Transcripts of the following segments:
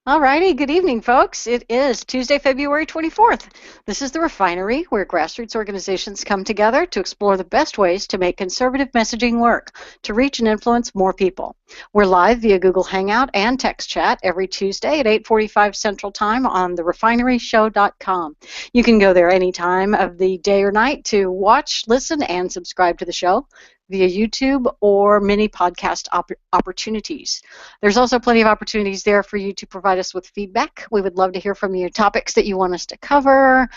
Alrighty, good evening, folks. It is Tuesday, February 24th. This is the Refinery, where grassroots organizations come together to explore the best ways to make conservative messaging work to reach and influence more people. We're live via Google Hangout and text chat every Tuesday at 8:45 Central Time on therefineryshow.com. You can go there any time of the day or night to watch, listen, and subscribe to the show via YouTube or many podcast opportunities. There's also plenty of opportunities there for you to provide us with feedback. We would love to hear from you topics that you want us to cover,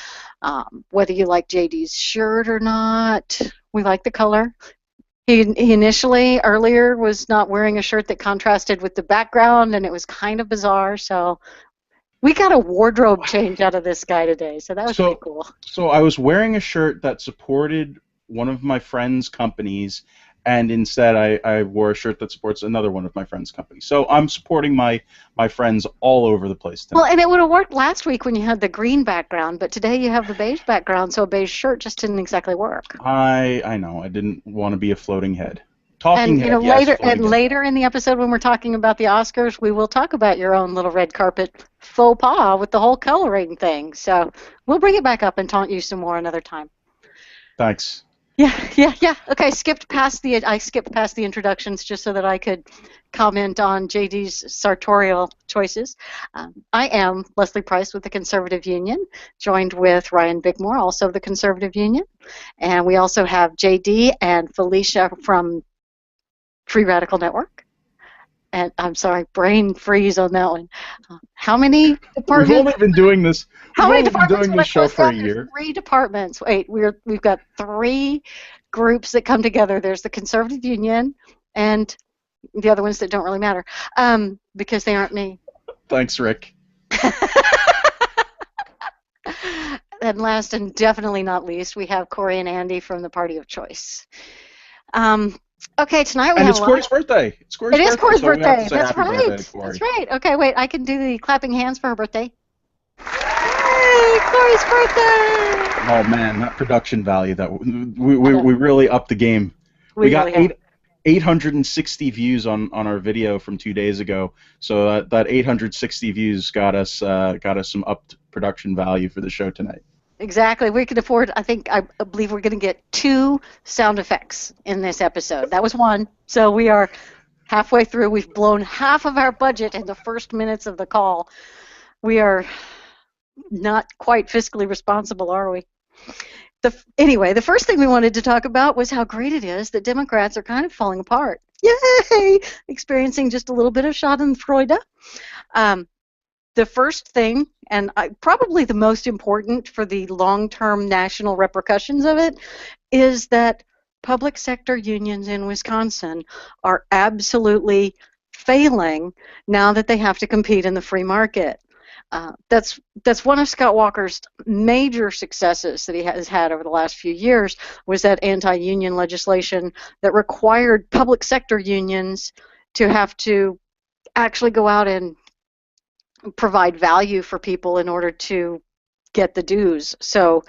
whether you like JD's shirt or not. We like the color. He initially, earlier, was not wearing a shirt that contrasted with the background, and it was kind of bizarre, so we got a wardrobe change out of this guy today, so that was pretty cool. So I was wearing a shirt that supported one of my friend's companies, and instead I wore a shirt that supports another one of my friend's companies. So I'm supporting my friends all over the place tonight. Well, and it would have worked last week when you had the green background, but today you have the beige background, so a beige shirt just didn't exactly work. I know. I didn't want to be a floating head. Talking head, later in the episode when we're talking about the Oscars, we will talk about your own little red carpet faux pas with the whole coloring thing. So we'll bring it back up and taunt you some more another time. Thanks. Yeah. Okay, I skipped past the introductions just so that I could comment on JD's sartorial choices. I am Leslie Price with the Conservative Union, joined with Ryan Bigmore, also of the Conservative Union, and we also have JD and Felicia from Free Radical Network. And I'm sorry, brain freeze on that one. How many departments? We've only been doing this. How many departments? Doing this show for a year. 3 departments. Wait, we've got 3 groups that come together. There's the Conservative Union and the other ones that don't really matter because they aren't me. Thanks, Rick. And last and definitely not least, we have Corey and Andy from the Party of Choice. Okay, tonight we have. And it's Corey's birthday. It is Corey's birthday. That's right. That's right. Okay, wait. I can do the clapping hands for her birthday. Yay! Corey's birthday. Oh man, that production value that we really upped the game. We got 860 views on our video from 2 days ago. So that 860 views got us some upped production value for the show tonight. Exactly. We can afford, I believe we're going to get 2 sound effects in this episode. That was 1. So we are halfway through. We've blown half of our budget in the first minutes of the call. We are not quite fiscally responsible, are we? Anyway, the first thing we wanted to talk about was how great it is that Democrats are kind of falling apart. Yay! Experiencing just a little bit of schadenfreude. The first thing, and probably the most important for the long-term national repercussions of it, is that public sector unions in Wisconsin are absolutely failing now that they have to compete in the free market. That's one of Scott Walker's major successes that he has had over the last few years, was that anti-union legislation that required public sector unions to have to actually go out and provide value for people in order to get the dues. So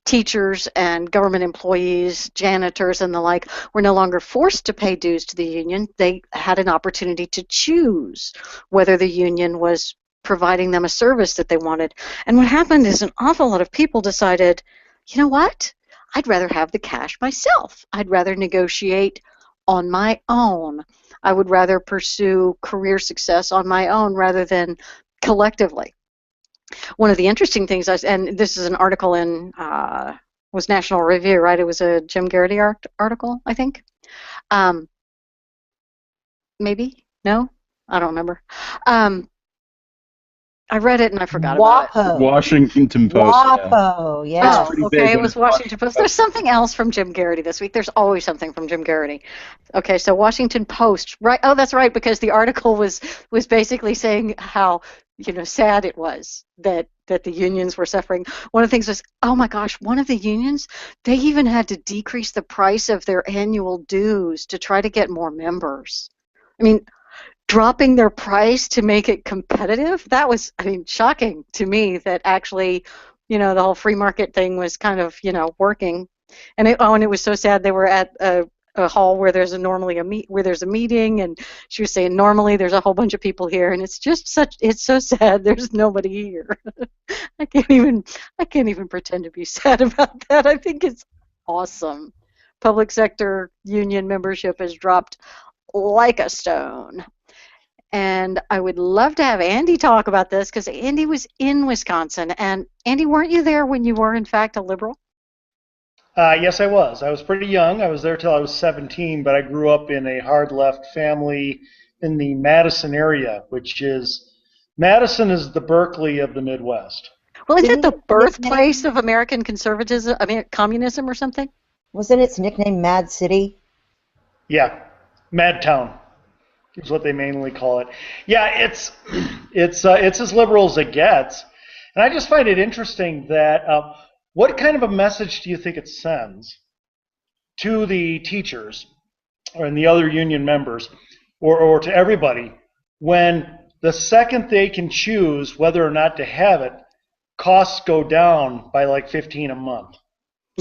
teachers and government employees, janitors and the like, were no longer forced to pay dues to the union. They had an opportunity to choose whether the union was providing them a service that they wanted. And what happened is an awful lot of people decided, you know what? I'd rather have the cash myself. I'd rather negotiate on my own. I would rather pursue career success on my own rather than collectively. One of the interesting things, and this is an article in, was National Review, right? It was a Jim Garrity article, I think. Maybe? No? I don't remember. I read it and I forgot about it. Washington Post. WAPO, yeah. Oh, okay, it was Washington Post. There's something else from Jim Garrity this week. There's always something from Jim Garrity. Okay, so Washington Post, right? Oh, that's right, because the article was basically saying how, sad it was that the unions were suffering. One of the things was, oh my gosh, one of the unions, they even had to decrease the price of their annual dues to try to get more members. I mean, dropping their price to make it competitive, that was, shocking to me that actually, the whole free market thing was kind of, working. And it was so sad. They were at a hall where there's where there's a meeting, and she was saying normally there's a whole bunch of people here, and it's so sad there's nobody here. I can't even pretend to be sad about that. I think it's awesome. Public sector union membership has dropped like a stone. And I would love to have Andy talk about this, because Andy was in Wisconsin. And Andy, weren't you there when you were in fact a liberal? Yes, I was. I was pretty young. I was there till I was 17, but I grew up in a hard left family in the Madison area, Madison is the Berkeley of the Midwest. Well, is it the birthplace of American conservatism, communism or something? Wasn't its nickname Mad City? Yeah, Madtown is what they mainly call it. Yeah, it's as liberal as it gets, and I just find it interesting that what kind of a message do you think it sends to the teachers and the other union members, or to everybody, when the second they can choose whether or not to have it, costs go down by like 15 a month?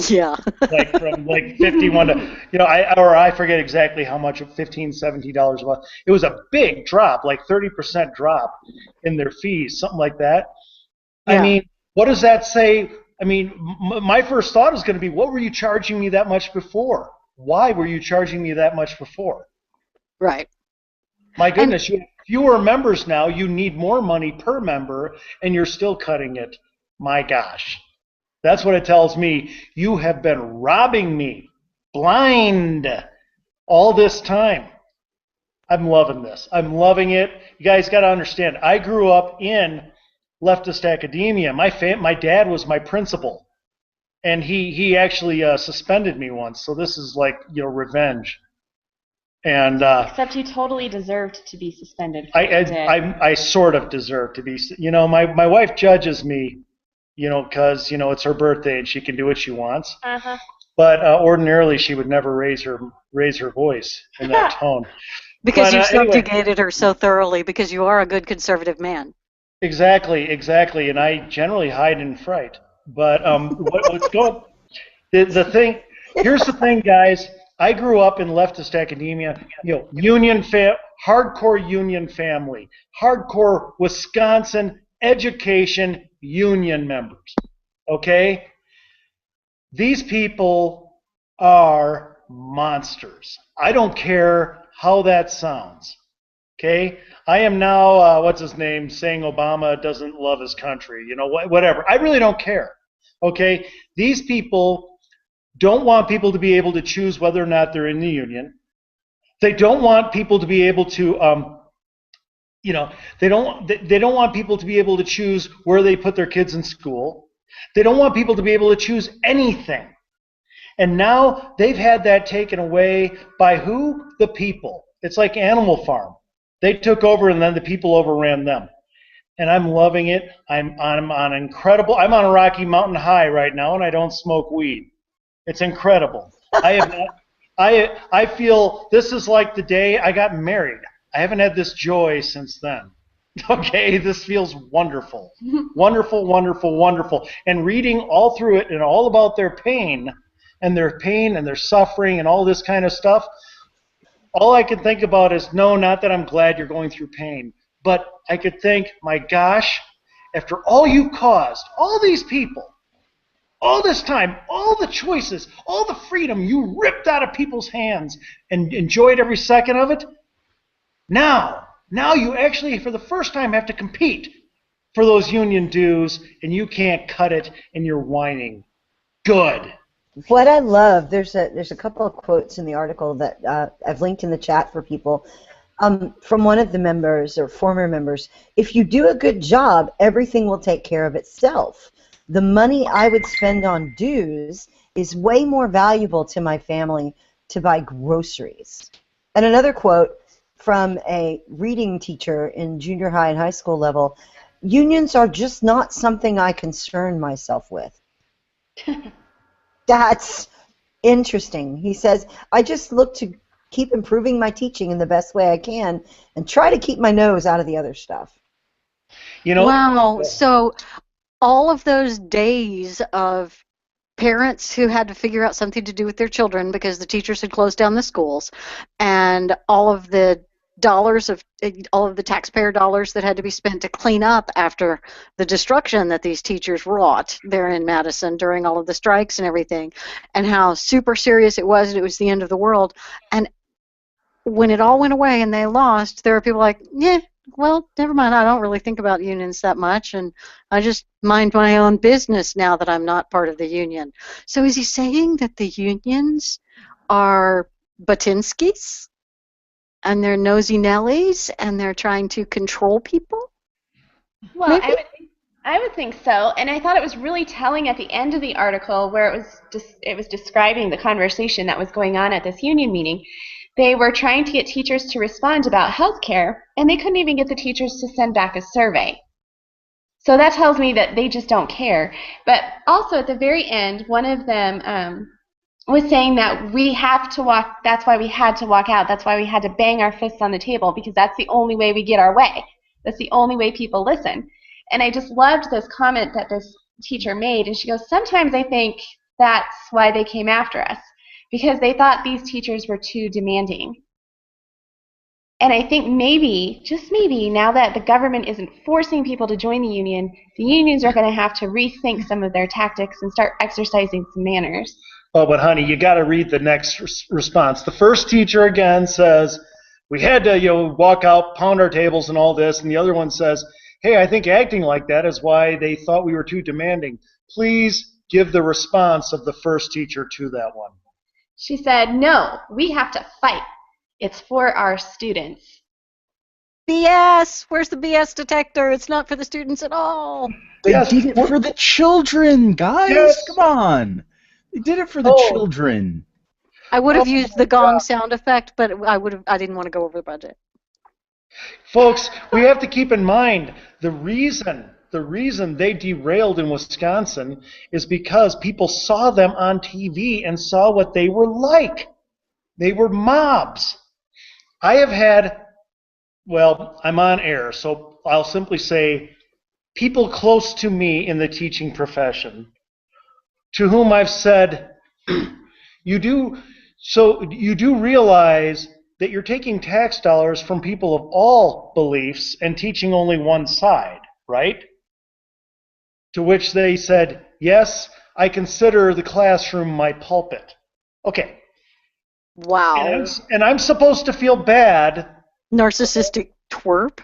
Yeah. Like from like 51 to, I forget exactly how much, $15, $17 a month. It was a big drop, like 30% drop in their fees, something like that. Yeah. I mean, what does that say? I mean, my first thought is going to be, what were you charging me that much before? Why were you charging me that much before? Right. My goodness, you have fewer members now. You need more money per member, and you're still cutting it. My gosh. That's what it tells me. You have been robbing me blind all this time. I'm loving this. I'm loving it. You guys got to understand, I grew up in leftist academia. My dad was my principal, and he actually suspended me once. So this is like, revenge. And except you totally deserved to be suspended. I sort of deserve to be. My wife judges me, because it's her birthday and she can do what she wants. Uh-huh. But ordinarily she would never raise her voice in that tone. Because you subjugated her so thoroughly, because you are a good conservative man. Exactly, and I generally hide in fright. But what's going? Here's the thing, guys. I grew up in leftist academia, hardcore union family, hardcore Wisconsin education union members. Okay? These people are monsters. I don't care how that sounds. Okay? I am now, saying Obama doesn't love his country, whatever. I really don't care. Okay? These people don't want people to be able to choose whether or not they're in the union. They don't want people to be able to, they don't want people to be able to choose where they put their kids in school. They don't want people to be able to choose anything. And now they've had that taken away by who? The people. It's like Animal Farm. They took over, and then the people overran them. And I'm loving it. I'm on a Rocky Mountain high right now, and I don't smoke weed. It's incredible. I feel this is like the day I got married. I haven't had this joy since then. Okay, this feels wonderful. Wonderful, wonderful, wonderful. And reading all through it and all about their pain and their suffering and all this kind of stuff, all I can think about is, no, not that I'm glad you're going through pain, but I could think, my gosh, after all you caused, all these people, all this time, all the choices, all the freedom you ripped out of people's hands and enjoyed every second of it, now you actually, for the first time, have to compete for those union dues, and you can't cut it, and you're whining. Good. What I love, there's a couple of quotes in the article that I've linked in the chat for people. From one of the members, or former members, if you do a good job, everything will take care of itself. The money I would spend on dues is way more valuable to my family to buy groceries. And another quote from a reading teacher in junior high and high school level, unions are just not something I concern myself with. That's interesting. He says, I just look to keep improving my teaching in the best way I can and try to keep my nose out of the other stuff. Wow, so all of those days of parents who had to figure out something to do with their children because the teachers had closed down the schools, and all of the taxpayer dollars that had to be spent to clean up after the destruction that these teachers wrought there in Madison during all of the strikes and everything, and how super serious it was, and it was the end of the world. And when it all went away and they lost, there were people like, yeah, well, never mind, I don't really think about unions that much, and I just mind my own business now that I'm not part of the union. So is he saying that the unions are Batinskis, and they're nosy Nellies, and they're trying to control people? Well, I would think so, and I thought it was really telling at the end of the article where it was describing the conversation that was going on at this union meeting. They were trying to get teachers to respond about health care, and they couldn't even get the teachers to send back a survey. So that tells me that they just don't care. But also at the very end, one of them was saying that we have to walk, that's why we had to walk out, that's why we had to bang our fists on the table, because that's the only way we get our way. That's the only way people listen. And I just loved this comment that this teacher made, and she goes, sometimes I think that's why they came after us, because they thought these teachers were too demanding. And I think maybe, just maybe, now that the government isn't forcing people to join the unions are going to have to rethink some of their tactics and start exercising some manners. Oh, but honey, you got to read the next response. The first teacher again says, we had to walk out, pound our tables and all this, and the other one says, hey, I think acting like that is why they thought we were too demanding. Please give the response of the first teacher to that one. She said, no, we have to fight. It's for our students. BS! Where's the BS detector? It's not for the students at all. They did it for the children, guys. Yes. Come on. They did it for the children. I would have used the gong sound effect, but I didn't want to go over the budget. Folks, we have to keep in mind the reason they derailed in Wisconsin is because people saw them on TV and saw what they were like. They were mobs. I have had, well, I'm on air, so I'll simply say people close to me in the teaching profession to whom I've said, you do realize that you're taking tax dollars from people of all beliefs and teaching only one side, right? To which they said, yes, I consider the classroom my pulpit. Okay. Wow. And I'm supposed to feel bad. Narcissistic twerp.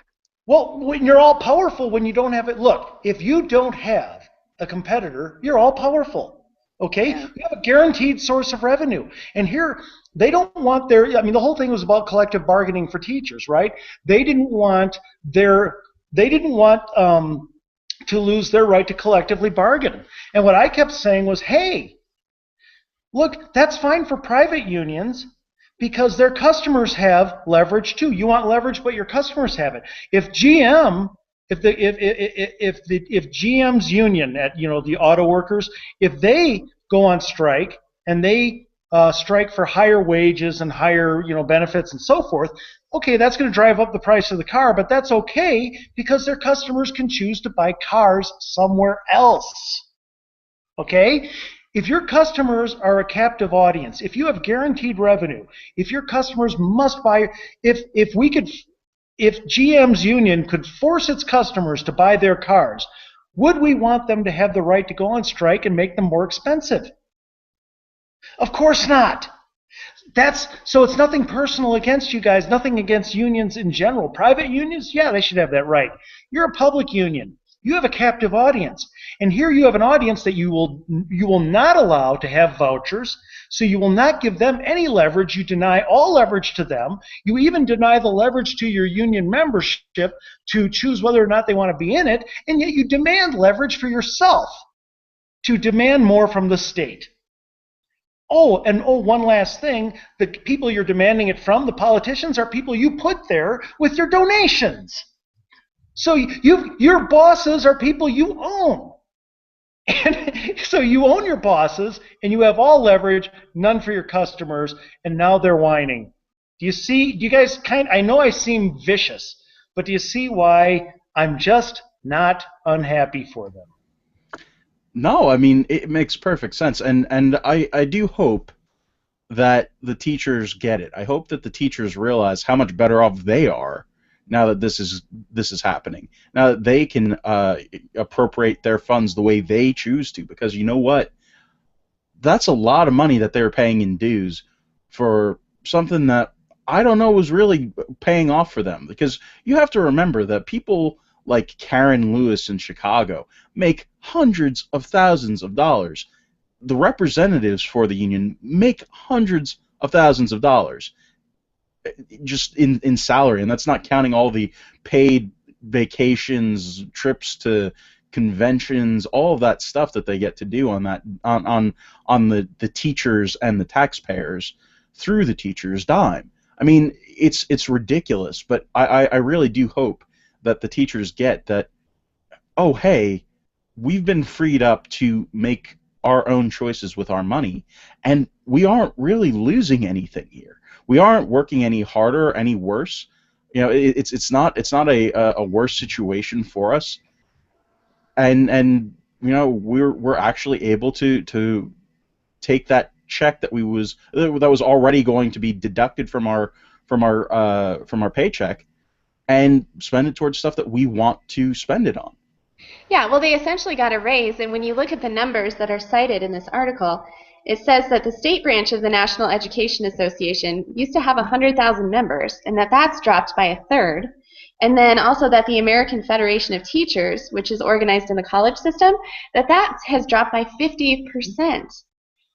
Well, when you're all powerful, when you don't have it. Look, if you don't have a competitor, you're all powerful. Okay? Yeah. You have a guaranteed source of revenue. And here, they don't want the whole thing was about collective bargaining for teachers, right? They didn't want to lose their right to collectively bargain. And what I kept saying was, hey, look, that's fine for private unions because their customers have leverage too. You want leverage, but your customers have it. If GM's union at the auto workers, if they go on strike and they strike for higher wages and higher benefits and so forth, okay, that's going to drive up the price of the car, but that's okay because their customers can choose to buy cars somewhere else. Okay? If your customers are a captive audience, if you have guaranteed revenue, if your customers must buy, if GM's union could force its customers to buy their cars, would we want them to have the right to go on strike and make them more expensive? Of course not. So it's nothing personal against you guys, nothing against unions in general. Private unions, yeah, they should have that right. You're a public union. You have a captive audience. And here you have an audience that you will not allow to have vouchers, so you will not give them any leverage. You deny all leverage to them. You even deny the leverage to your union membership to choose whether or not they want to be in it, and yet you demand leverage for yourself to demand more from the state. One last thing, the people you're demanding it from, the politicians, are people you put there with your donations. So your bosses are people you own. And so you own your bosses, and you have all leverage, none for your customers, and now they're whining. Do you guys I know I seem vicious, but do you see why I'm just not unhappy for them? No, I mean, it makes perfect sense, and I do hope that the teachers get it. I hope that the teachers realize how much better off they are now that this is happening. Now that they can appropriate their funds the way they choose to, because you know what? That's a lot of money that they were paying in dues for something that I don't know was really paying off for them. Because you have to remember that people like Karen Lewis in Chicago make hundreds of thousands of dollars. The representatives for the union make hundreds of thousands of dollars just in salary, and that's not counting all the paid vacations, trips to conventions, all of that stuff that they get to do on that on the teachers and the taxpayers through the teachers' dime. I mean, it's ridiculous, but I really do hope that the teachers get that, oh, hey, we've been freed up to make our own choices with our money, and we aren't really losing anything here. We aren't working any harder, any worse. You know, it's not a worse situation for us, and you know, we're actually able to take that check that was already going to be deducted from our paycheck and spend it towards stuff that we want to spend it on. Yeah, well, they essentially got a raise, and when you look at the numbers that are cited in this article, it says that the state branch of the National Education Association used to have 100,000 members, and that's dropped by a third. And then also that the American Federation of Teachers, which is organized in the college system, that has dropped by 50%.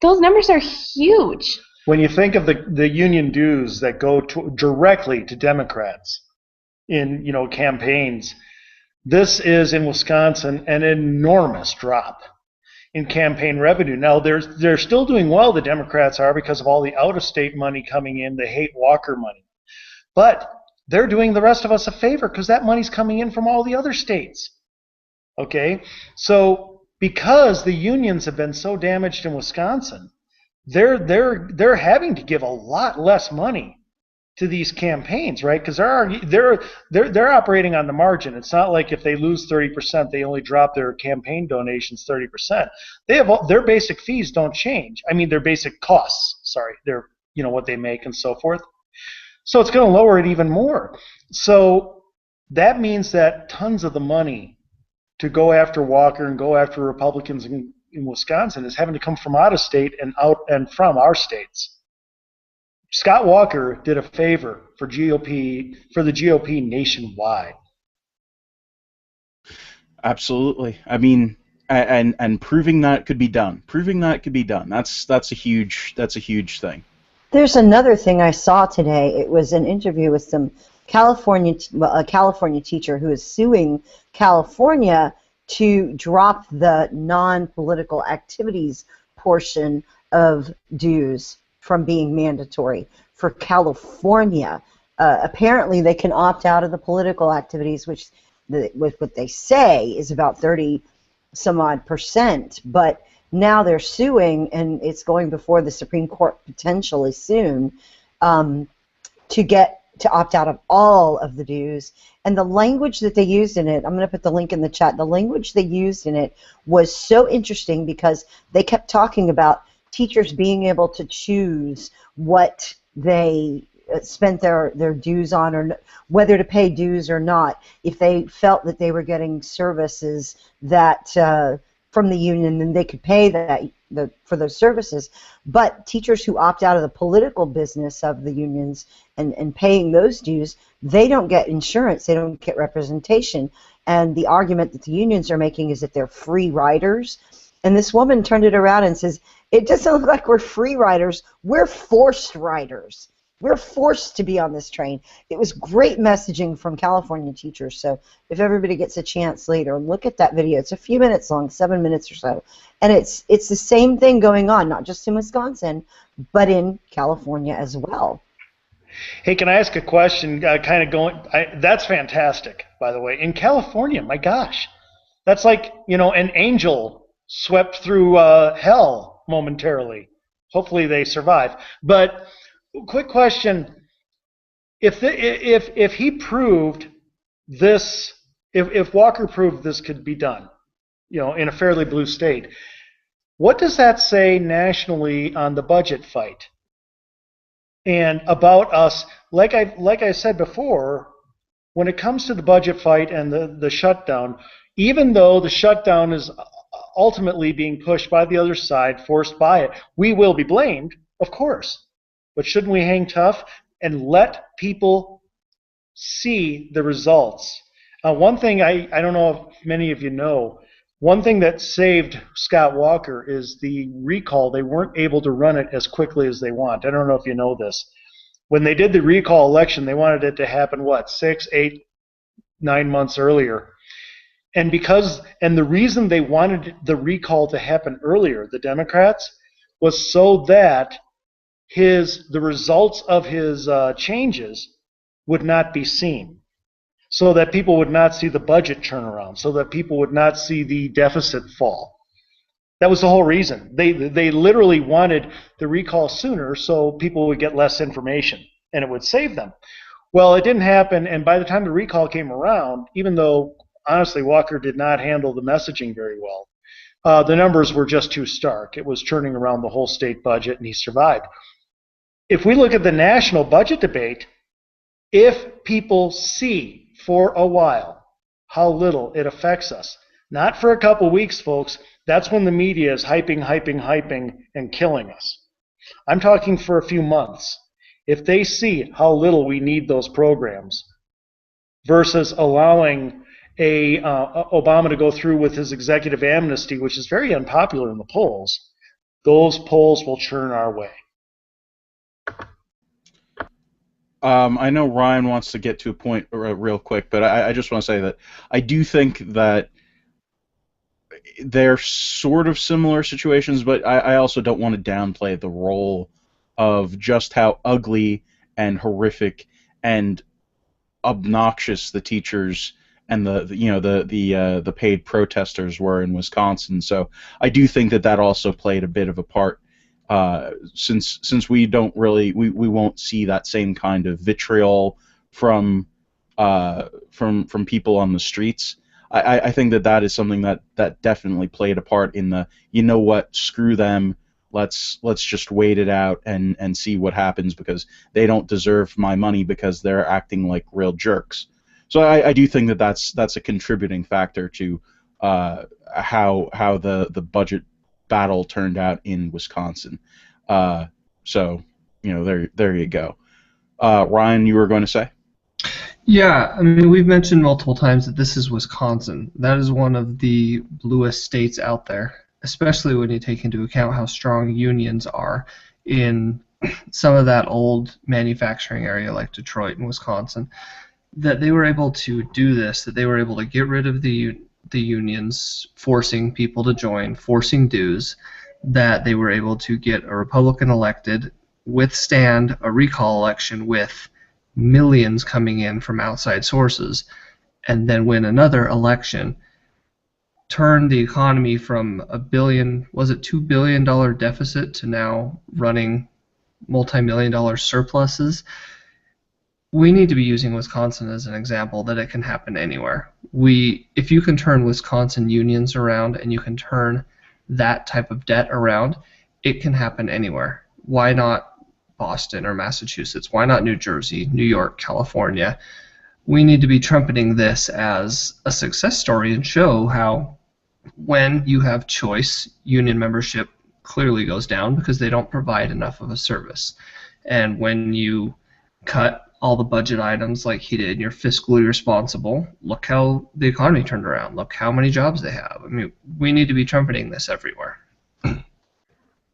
Those numbers are huge. When you think of the union dues that go directly to Democrats in campaigns, this is in Wisconsin an enormous drop in campaign revenue. Now they're still doing well, the Democrats are, because of all the out-of-state money coming in, the hate Walker money. But they're doing the rest of us a favor because that money's coming in from all the other states. Okay? So because the unions have been so damaged in Wisconsin, they're having to give a lot less money to these campaigns, right? Because they're operating on the margin. It's not like if they lose 30%, they only drop their campaign donations 30%. Their basic fees don't change. I mean, their basic costs. Sorry, their what they make and so forth. So it's going to lower it even more. So that means that tons of the money to go after Walker and go after Republicans in Wisconsin is having to come from out of state and from our states. Scott Walker did a favor for the GOP nationwide. Absolutely. I mean, and proving that could be done. That's a huge thing. There's another thing I saw today. It was an interview with a California teacher who is suing California to drop the non-political activities portion of dues from being mandatory for California. Apparently, they can opt out of the political activities, which what they say is about 30-some-odd%. But now they're suing, and it's going before the Supreme Court potentially soon to opt out of all of the dues. And the language that they used in it, I'm going to put the link in the chat, the language they used in it was so interesting because they kept talking about teachers being able to choose what they spent their dues on, or whether to pay dues or not, if they felt that they were getting services that from the union, then they could pay for those services. But teachers who opt out of the political business of the unions and paying those dues, they don't get insurance, they don't get representation. And the argument that the unions are making is that they're free riders. And this woman turned it around and says, it doesn't look like we're free riders, we're forced riders. We're forced to be on this train. It was great messaging from California teachers. So if everybody gets a chance later, look at that video. It's a few minutes long, 7 minutes or so. And it's the same thing going on, not just in Wisconsin, but in California as well. Hey, can I ask a question? That's fantastic, by the way. In California, my gosh, that's like, an angel swept through hell momentarily. Hopefully they survive. But quick question: if he proved this, if Walker proved this could be done, in a fairly blue state. What does that say nationally on the budget fight? And about us, like I said before, when it comes to the budget fight and the shutdown, even though the shutdown is ultimately being pushed by the other side, forced by it, we will be blamed, of course. But shouldn't we hang tough and let people see the results? One thing I don't know if many of you know, one thing that saved Scott Walker is the recall. They weren't able to run it as quickly as they want. I don't know if you know this. When they did the recall election, they wanted it to happen, 6, 8, 9 months earlier. And the reason they wanted the recall to happen earlier, the Democrats, was so that the results of his changes would not be seen, so that people would not see the budget turn around, so that people would not see the deficit fall. That was the whole reason. They literally wanted the recall sooner so people would get less information and it would save them. Well, it didn't happen, and by the time the recall came around, even though honestly Walker did not handle the messaging very well, the numbers were just too stark. It was turning around the whole state budget, and he survived. If we look at the national budget debate, if people see for a while how little it affects us, not for a couple weeks, folks, that's when the media is hyping, and killing us. I'm talking for a few months. If they see how little we need those programs versus allowing Obama to go through with his executive amnesty, which is very unpopular in the polls, those polls will churn our way. I know Ryan wants to get to a point real quick, but I just want to say that I do think that they're sort of similar situations, but I also don't want to downplay the role of just how ugly and horrific and obnoxious the teachers and the paid protesters were in Wisconsin. So I do think that also played a bit of a part. Since we don't really we won't see that same kind of vitriol from people on the streets. I think that is something that definitely played a part in the, screw them, let's just wait it out and see what happens, because they don't deserve my money because they're acting like real jerks. So I do think that's a contributing factor to how the budget battle turned out in Wisconsin. So there you go. Ryan, you were going to say? Yeah, I mean, we've mentioned multiple times that this is Wisconsin. That is one of the bluest states out there, especially when you take into account how strong unions are in some of that old manufacturing area like Detroit and Wisconsin. That they were able to do this, that they were able to get rid of the unions, forcing people to join, forcing dues, that they were able to get a Republican elected, withstand a recall election with millions coming in from outside sources, and then win another election, turn the economy from $2 billion deficit to now running multi-million-dollar surpluses. We need to be using Wisconsin as an example that it can happen anywhere. If you can turn Wisconsin unions around and you can turn that type of debt around, it can happen anywhere. Why not Boston or Massachusetts? Why not New Jersey, New York, California? We need to be trumpeting this as a success story and show how when you have choice, union membership clearly goes down because they don't provide enough of a service. And when you cut all the budget items like he did, and you're fiscally responsible, look how the economy turned around. Look how many jobs they have. I mean, we need to be trumpeting this everywhere.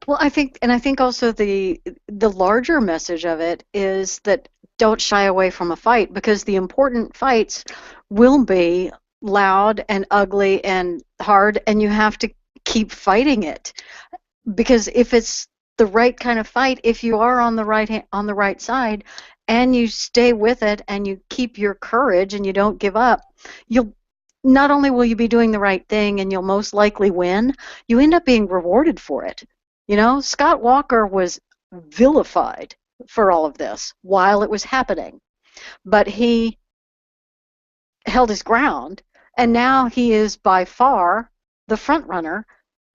Well, I think also the larger message of it is that don't shy away from a fight, because the important fights will be loud and ugly and hard, and you have to keep fighting it. Because if it's the right kind of fight, if you are on the right side, and you stay with it, and you keep your courage, and you don't give up, not only will you be doing the right thing, and you'll most likely win, you end up being rewarded for it. Scott Walker was vilified for all of this while it was happening, but he held his ground, and now he is by far the front runner,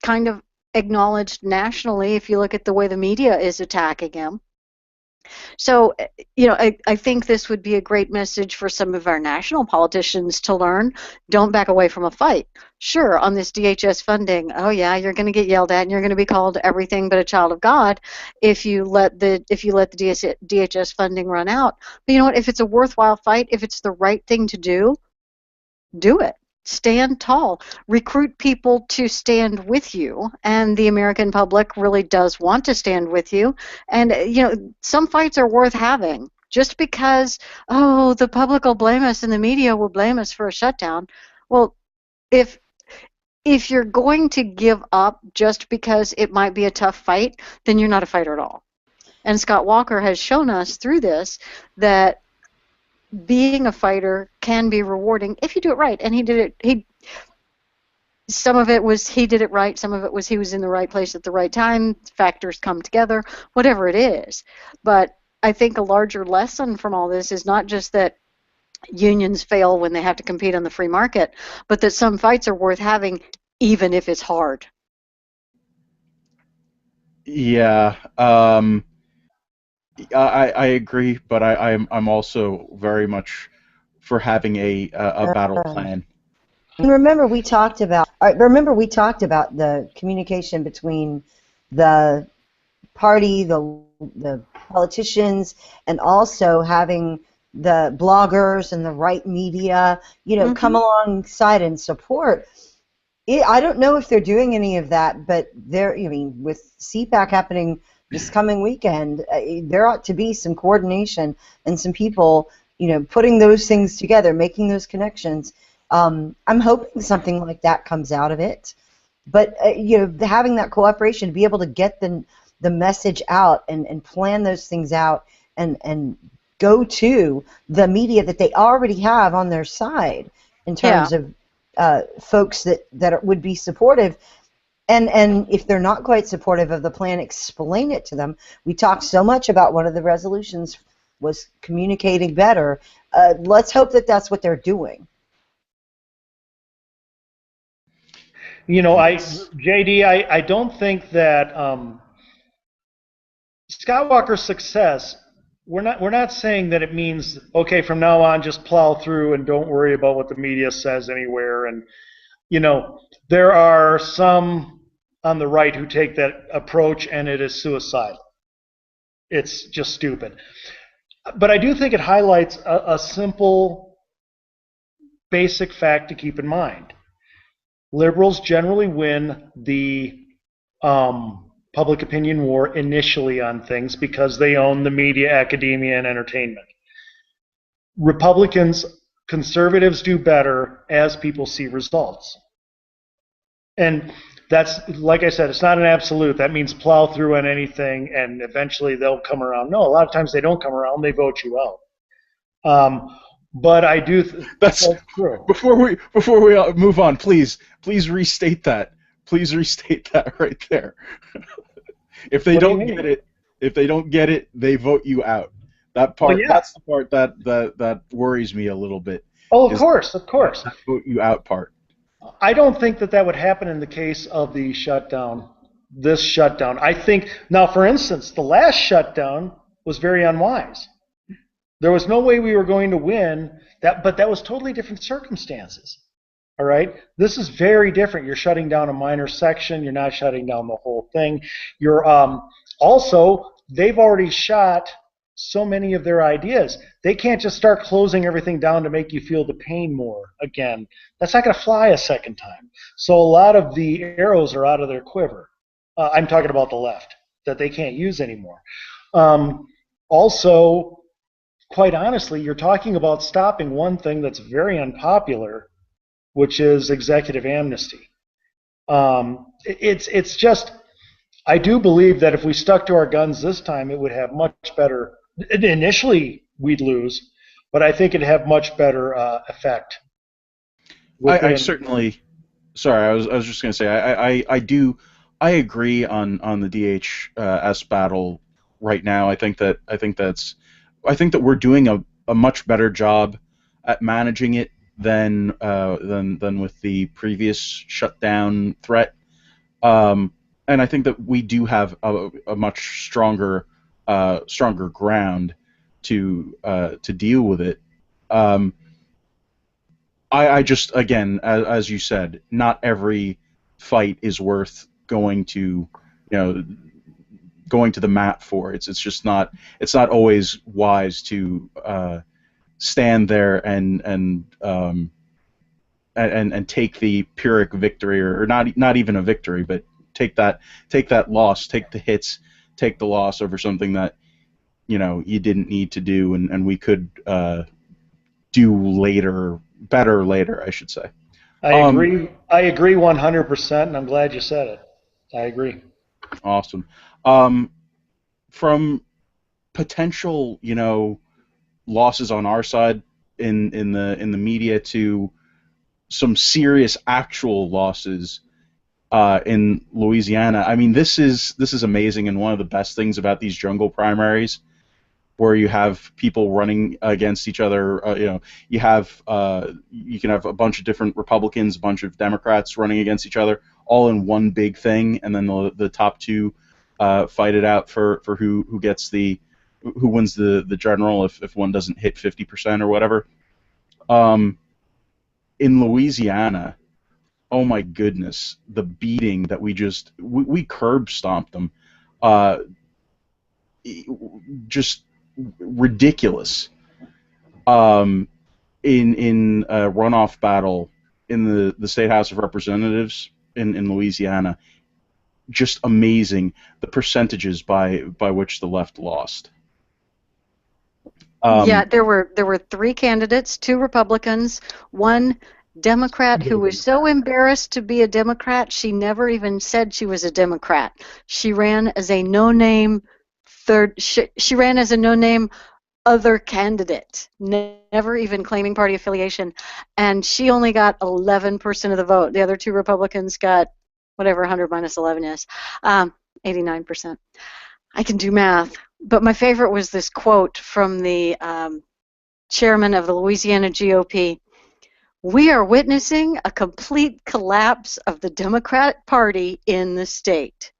kind of acknowledged nationally if you look at the way the media is attacking him. So, I think this would be a great message for some of our national politicians to learn. Don't back away from a fight. Sure, on this DHS funding, oh yeah, you're going to get yelled at and you're going to be called everything but a child of God if you let the DHS funding run out. But you know what? If it's a worthwhile fight, if it's the right thing to do it. Stand tall. Recruit people to stand with you, and the American public really does want to stand with you. And some fights are worth having. Just because, the public will blame us and the media will blame us for a shutdown. Well, if you're going to give up just because it might be a tough fight, then you're not a fighter at all. And Scott Walker has shown us through this that being a fighter can be rewarding if you do it right, and he did it. Some of it was he did it right, some of it was he was in the right place at the right time, factors come together, whatever it is. But I think a larger lesson from all this is not just that unions fail when they have to compete on the free market, but that some fights are worth having even if it's hard. Yeah, I agree, but I'm also very much for having a battle plan. And remember we talked about the communication between the party, the politicians, and also having the bloggers and the right media, come alongside and support. I don't know if they're doing any of that, but with CPAC happening this coming weekend, there ought to be some coordination and some people, putting those things together, making those connections. I'm hoping something like that comes out of it. But, having that cooperation, to be able to get the message out and plan those things out and go to the media that they already have on their side in terms of folks that would be supportive. And if they're not quite supportive of the plan, explain it to them. We talked so much about one of the resolutions was communicating better. Let's hope that that's what they're doing. JD, I don't think that Scott Walker's success, we're not saying that it means, okay, from now on just plow through and don't worry about what the media says anywhere. And, there are some on the right who take that approach, and it is suicidal. It's just stupid. But I do think it highlights a simple, basic fact to keep in mind. Liberals generally win the public opinion war initially on things because they own the media, academia, and entertainment. Conservatives do better as people see results. And that's, like I said, it's not an absolute. That means plow through on anything and eventually they'll come around. No, a lot of times they don't come around, they vote you out. But I do that's true. Before we move on, please restate that. Please restate that right there. If they don't get it, they vote you out. That part, that's the part that worries me a little bit. Oh, of course. That vote you out part. I don't think that would happen in the case of the shutdown. This shutdown, I think. Now, for instance, the last shutdown was very unwise. There was no way we were going to win that, but that was totally different circumstances. All right, this is very different. You're shutting down a minor section. You're not shutting down the whole thing. You're also, they've already shot so many of their ideas. They can't just start closing everything down to make you feel the pain more again. That's not going to fly a second time. So a lot of the arrows are out of their quiver. I'm talking about the left, that they can't use anymore. Also, quite honestly, you're talking about stopping one thing that's very unpopular, which is executive amnesty. It's just, I do believe that if we stuck to our guns this time, it would have much better. Initially, we'd lose, but I think it'd have much better effect. I certainly. Sorry, I was just going to say I agree on the DHS battle right now. I think that we're doing a much better job at managing it than with the previous shutdown threat. And I think that we do have a much stronger ground to deal with it. I just, again, as you said, not every fight is worth going to the mat for. It's just not. It's not always wise to stand there and take the Pyrrhic victory, or not even a victory, but take that loss, take the hits, take the loss over something that you didn't need to do, and we could do better later, I should say. I agree 100%, and I'm glad you said it. I agree. Awesome. From potential, losses on our side in the media to some serious actual losses in Louisiana. I mean, this is amazing, and one of the best things about these jungle primaries, where you have people running against each other. You can have a bunch of different Republicans, a bunch of Democrats running against each other, all in one big thing, and then the top two fight it out for who wins the general if one doesn't hit 50% or whatever. In Louisiana, oh my goodness, the beating that we curb stomped them, just ridiculous. In a runoff battle in the State House of Representatives in Louisiana, just amazing the percentages by which the left lost. Yeah, there were 3 candidates, 2 Republicans, 1 Democrat who was so embarrassed to be a Democrat she never even said she was a Democrat. She ran as a no-name she ran as a no-name other candidate, never even claiming party affiliation, and she only got 11% of the vote. The other 2 Republicans got whatever 100 minus 11 is, 89%. I can do math. But my favorite was this quote from the chairman of the Louisiana GOP. "We are witnessing a complete collapse of the Democratic Party in the state."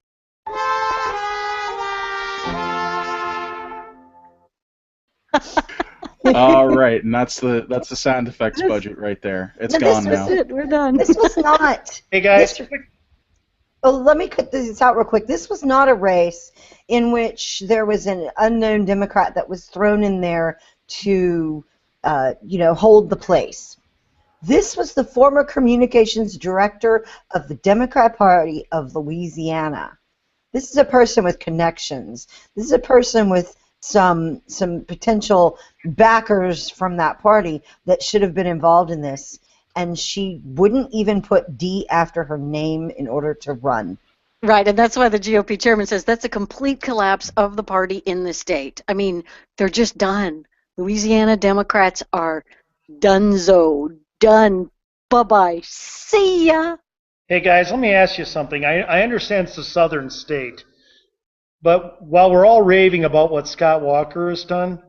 All right, and that's the sound effects budget right there. It's gone now. We're done. This was not. Hey guys. Let me cut this out real quick. This was not a race in which there was an unknown Democrat that was thrown in there to, hold the place. This was the former communications director of the Democrat Party of Louisiana. This is a person with connections. This is a person with some potential backers from that party that should have been involved in this. And she wouldn't even put D after her name in order to run. Right, and that's why the GOP chairman says that's a complete collapse of the party in the state. I mean, they're just done. Louisiana Democrats are donezo, done. Bye-bye. See ya. Hey guys, let me ask you something. I understand it's a southern state, but while we're all raving about what Scott Walker has done,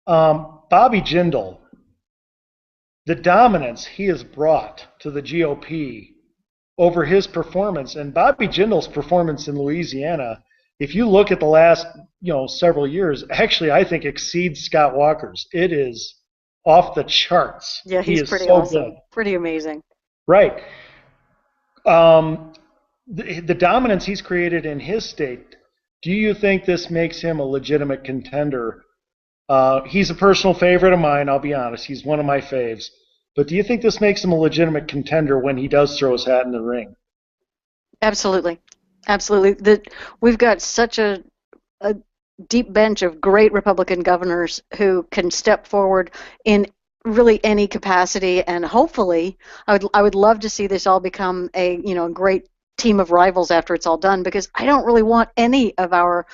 Bobby Jindal, the dominance he has brought to the GOP over his performance, and Bobby Jindal's performance in Louisiana, if you look at the last several years, actually I think exceeds Scott Walker's. It is off the charts. Yeah, he's pretty so awesome. Good. Pretty amazing. Right. The dominance he's created in his state, do you think this makes him a legitimate contender? He's a personal favorite of mine, I'll be honest. He's one of my faves. But do you think this makes him a legitimate contender when he does throw his hat in the ring? Absolutely. Absolutely. We've got such a deep bench of great Republican governors who can step forward in really any capacity, and hopefully I would love to see this all become a great team of rivals after it's all done, because I don't really want any of our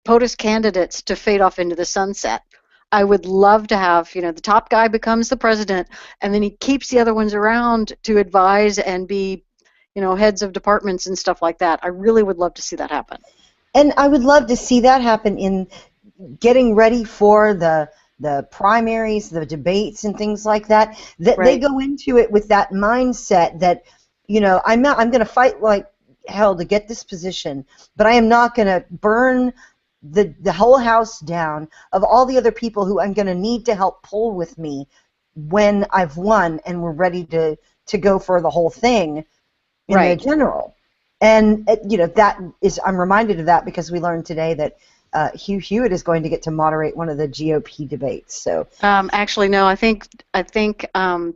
POTUS candidates to fade off into the sunset. I would love to have, the top guy becomes the president, and then he keeps the other ones around to advise and be, heads of departments and stuff like that. I really would love to see that happen. And I would love to see that happen in getting ready for the primaries, the debates, and things like that, that Right. they go into it with that mindset that, I'm going to fight like hell to get this position, but I am not going to burn the whole house down of all the other people who I'm going to need to help pull with me when I've won and we're ready to go for the whole thing in Right. the general. And that is, I'm reminded of that because we learned today that Hugh Hewitt is going to get to moderate one of the GOP debates. So Actually, no. I think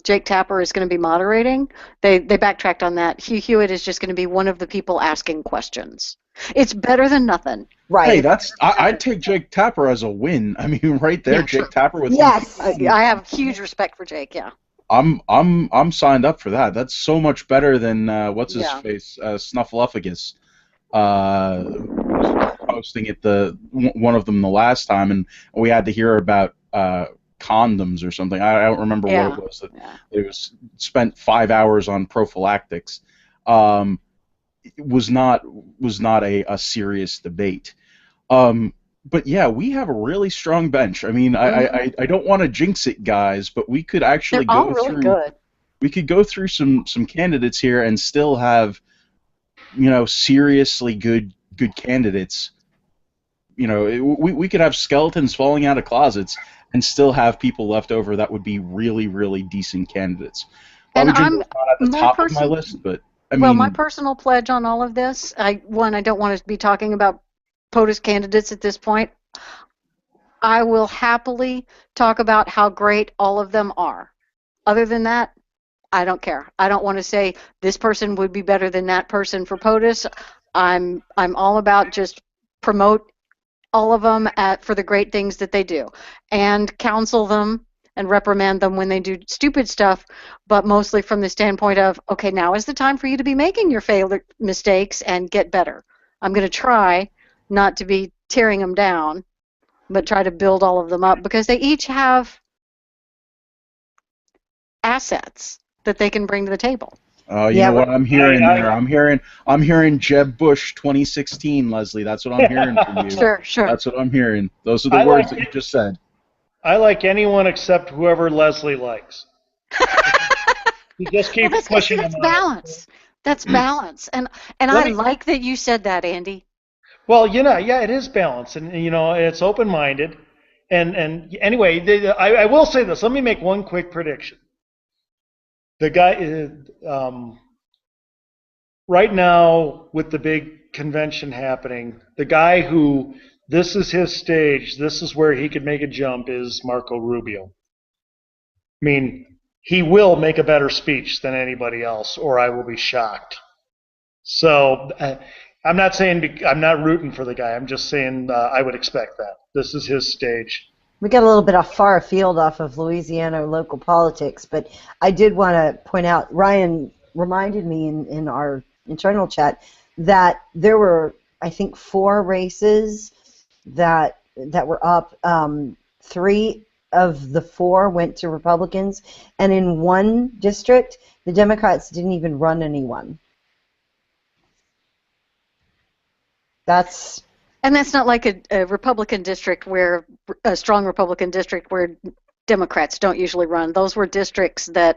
Jake Tapper is going to be moderating. They backtracked on that. Hugh Hewitt is just going to be one of the people asking questions. It's better than nothing. right. Hey, I'd take Jake Tapper as a win. I mean, right there, Yeah, Jake sure. Tapper with Yes. I have huge respect for Jake. Yeah. I'm signed up for that. That's so much better than what's his Yeah. face, Snuffleupagus, posting it one of them the last time, and we had to hear about condoms or something. I don't remember Yeah. what it was. Yeah. It was spent 5 hours on prophylactics. It was not a serious debate. But yeah, we have a really strong bench. I mean, I don't want to jinx it, guys, but we could actually They're all go really through. good. We could go through some candidates here and still have, seriously good candidates. We could have skeletons falling out of closets and still have people left over that would be really, really decent candidates. And Bobby Jimbo's I'm not at the my top of my person. list, but Well, my personal pledge on all of this, I don't want to be talking about POTUS candidates at this point. I will happily talk about how great all of them are. Other than that, I don't care. I don't want to say this person would be better than that person for POTUS. I'm all about just promote all of them for the great things that they do, and counsel them and reprimand them when they do stupid stuff, but mostly from the standpoint of, okay, now is the time for you to be making your mistakes and get better. I'm going to try not to be tearing them down, but try to build all of them up because they each have assets that they can bring to the table. you know what I'm hearing there? I'm hearing Jeb Bush 2016, Leslie. That's what I'm hearing from you. Sure. That's what I'm hearing. Those are the words that you just said. I like anyone except whoever Leslie likes. You just keep pushing them. That's balance. That's balance. And I like that you said that, Andy. Well, yeah, it is balance, and it's open-minded. And anyway, I will say this. Let me make one quick prediction. The guy right now with the big convention happening, the guy who this is his stage, this is where he could make a jump, is Marco Rubio. I mean, he will make a better speech than anybody else, or I will be shocked. So I'm not saying I'm not rooting for the guy. I'm just saying I would expect that. This is his stage. We got a little bit far afield off of Louisiana local politics, but I did want to point out, Ryan reminded me in our internal chat that there were, I think, 4 races that were up. 3 of the 4 went to Republicans, and in one district, the Democrats didn't even run anyone. And that's not like a Republican district a strong Republican district where Democrats don't usually run. Those were districts that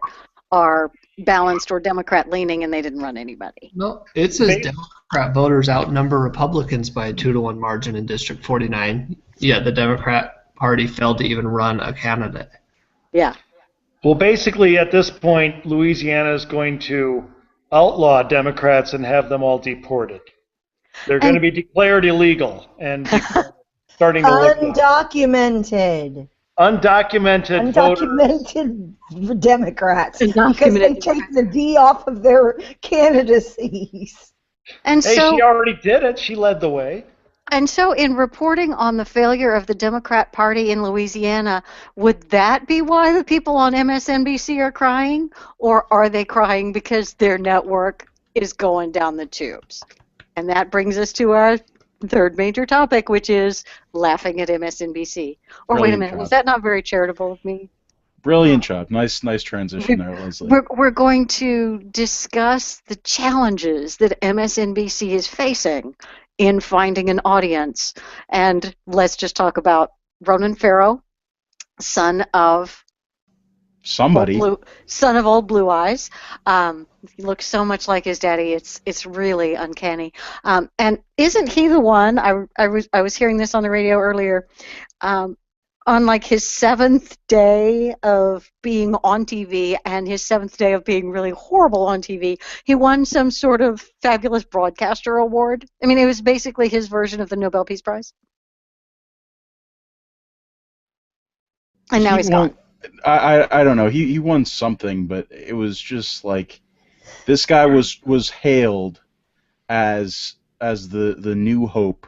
are balanced or Democrat leaning, and they didn't run anybody. No, it says Democrat voters outnumber Republicans by a 2-to-1 margin in District 49. Yeah, the Democrat Party failed to even run a candidate. Yeah. Well, basically, at this point, Louisiana is going to outlaw Democrats and have them all deported. They're going to be declared illegal and starting to live undocumented Democrats because they take the D off of their candidacies. And she already did it. She led the way. And so in reporting on the failure of the Democrat Party in Louisiana, would that be why the people on MSNBC are crying? Or are they crying because their network is going down the tubes? And that brings us to our third major topic, which is laughing at MSNBC. Or wait a minute, was that not very charitable of me? Brilliant job. Nice transition there, Leslie. We're going to discuss the challenges that MSNBC is facing in finding an audience. And let's just talk about Ronan Farrow son of Somebody. Son of old Blue Eyes. He looks so much like his daddy. It's really uncanny. And isn't he the one? I was hearing this on the radio earlier. On like his 7th day of being on TV and his 7th day of being really horrible on TV, he won some sort of fabulous broadcaster award. I mean, it was basically his version of the Nobel Peace Prize. And now he's gone. I don't know. He won something, but it was just like this guy was hailed as the new hope.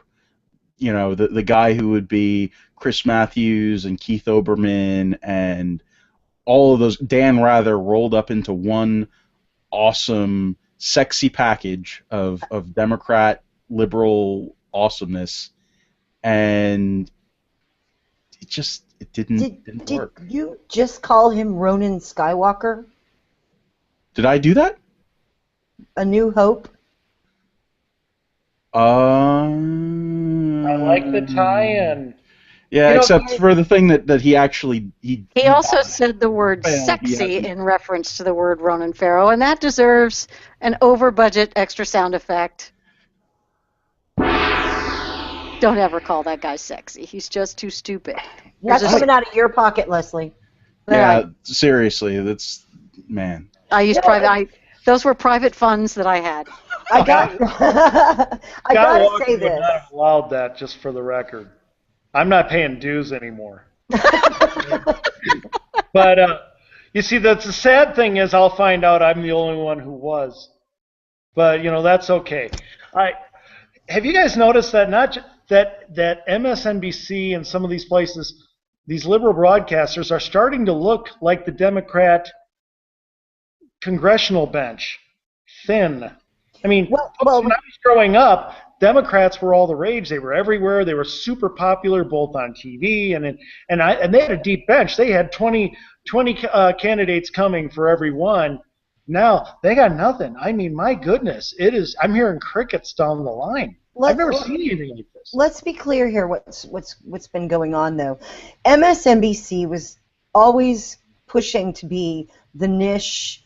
You know, the guy who would be Chris Matthews and Keith Olbermann and all of those, Dan Rather, rolled up into one awesome, sexy package of Democrat liberal awesomeness, and it didn't work. Did you just call him Ronan Skywalker? Did I do that? A New Hope? I like the tie-in. Yeah, except for the thing that he actually... He also said the word sexy in reference to the word Ronan Farrow, and that deserves an over-budget extra sound effect. Don't ever call that guy sexy. He's just too stupid. That's coming out of your pocket, Leslie. Yeah, seriously, that's... Man. I used private... Those were private funds that I had. I gotta say this. Would not have allowed that, just for the record. I'm not paying dues anymore. But you see, the sad thing is, I'll find out I'm the only one who was. But that's okay. Have you guys noticed that that MSNBC and some of these places, these liberal broadcasters, are starting to look like the Democrat congressional bench, thin. I mean, when I was growing up, Democrats were all the rage. They were everywhere. They were super popular, both on TV and they had a deep bench. They had 20 candidates coming for every one. Now they got nothing. I mean, my goodness, I'm hearing crickets down the line. I've never seen anything like this. Let's be clear here. What's been going on though? MSNBC was always pushing to be the niche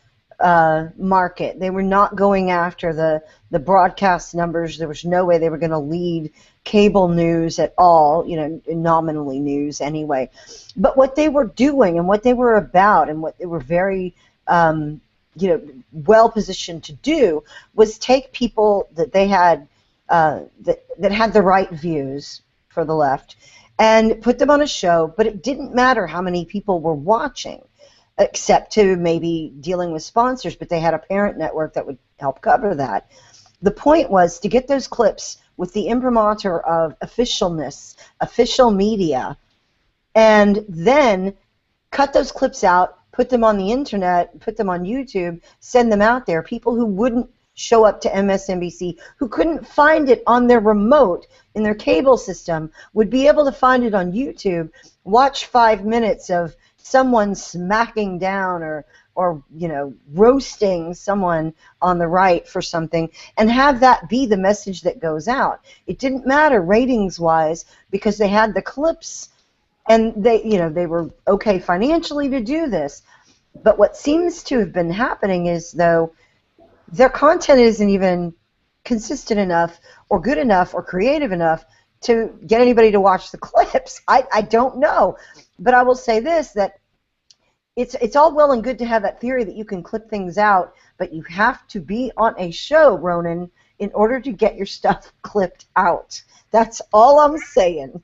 market. They were not going after the broadcast numbers. There was no way they were going to lead cable news at all, nominally news anyway. But what they were doing and what they were about and what they were very well positioned to do was take people that they had that had the right views for the left and put them on a show, but it didn't matter how many people were watching, except to maybe dealing with sponsors, but they had a parent network that would help cover that. The point was to get those clips with the imprimatur of officialness, official media, and then cut those clips out, put them on the internet, put them on YouTube, send them out there. People who wouldn't show up to MSNBC, who couldn't find it on their remote in their cable system, would be able to find it on YouTube, watch 5 minutes of someone smacking down or roasting someone on the right for something, and have that be the message that goes out. It didn't matter ratings-wise because they had the clips, and they were okay financially to do this. But what seems to have been happening is, though, their content isn't even consistent enough or good enough or creative enough to get anybody to watch the clips. I don't know. But I will say this, that it's all well and good to have that theory that you can clip things out, but you have to be on a show, Ronan, in order to get your stuff clipped out. That's all I'm saying.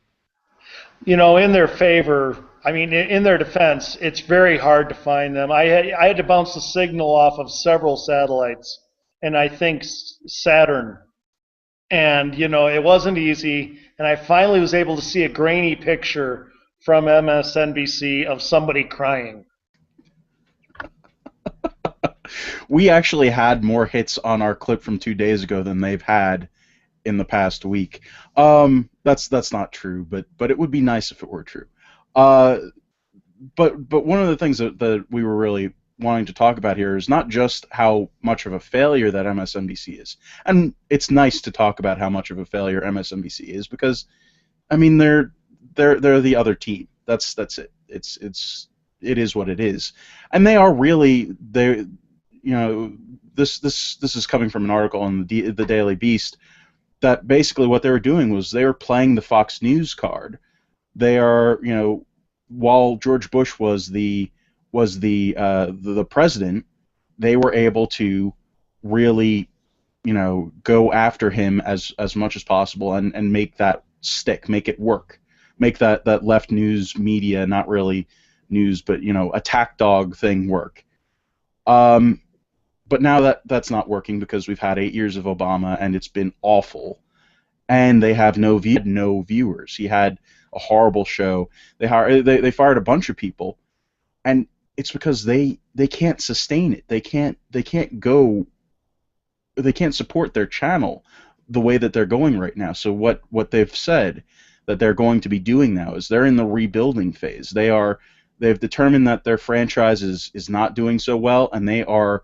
In their favor, I mean, in their defense, it's very hard to find them. I had to bounce the signal off of several satellites, and I think Saturn. And, it wasn't easy, and I finally was able to see a grainy picture from MSNBC of somebody crying. We actually had more hits on our clip from 2 days ago than they've had in the past week. That's not true, but it would be nice if it were true. But one of the things that we were really wanting to talk about here is not just how much of a failure that MSNBC is, and it's nice to talk about how much of a failure MSNBC is because, I mean, they're the other team. That's it. it is what it is, and they are really this is coming from an article on the Daily Beast that basically what they were doing was they were playing the Fox News card. They are while George Bush was the president, they were able to really go after him as much as possible and make that stick, make it work, make that left news media, not really news, but attack dog thing work. But now that's not working because we've had 8 years of Obama and it's been awful, and they have no viewers. He had a horrible show. They fired a bunch of people, and it's because they can't sustain it. They can't support their channel the way that they're going right now. So what they've said that they're going to be doing now is they're in the rebuilding phase. They've determined that their franchise is not doing so well, and they're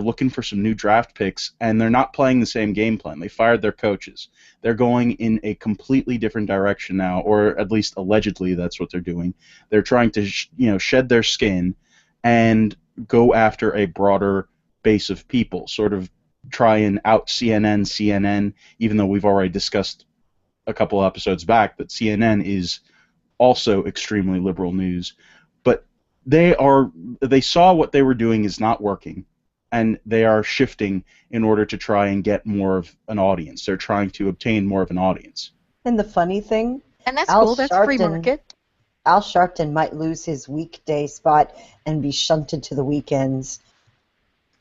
looking for some new draft picks, and they're not playing the same game plan. They fired their coaches. They're going in a completely different direction now, or at least allegedly that's what they're doing. They're trying to shed their skin and go after a broader base of people, sort of try and out CNN, even though we've already discussed a couple episodes back that CNN is also extremely liberal news. But they saw what they were doing is not working, and they are shifting in order to try and get more of an audience. They're trying to obtain more of an audience. And the funny thing, and that's cool. That's free market. Al Sharpton might lose his weekday spot and be shunted to the weekends.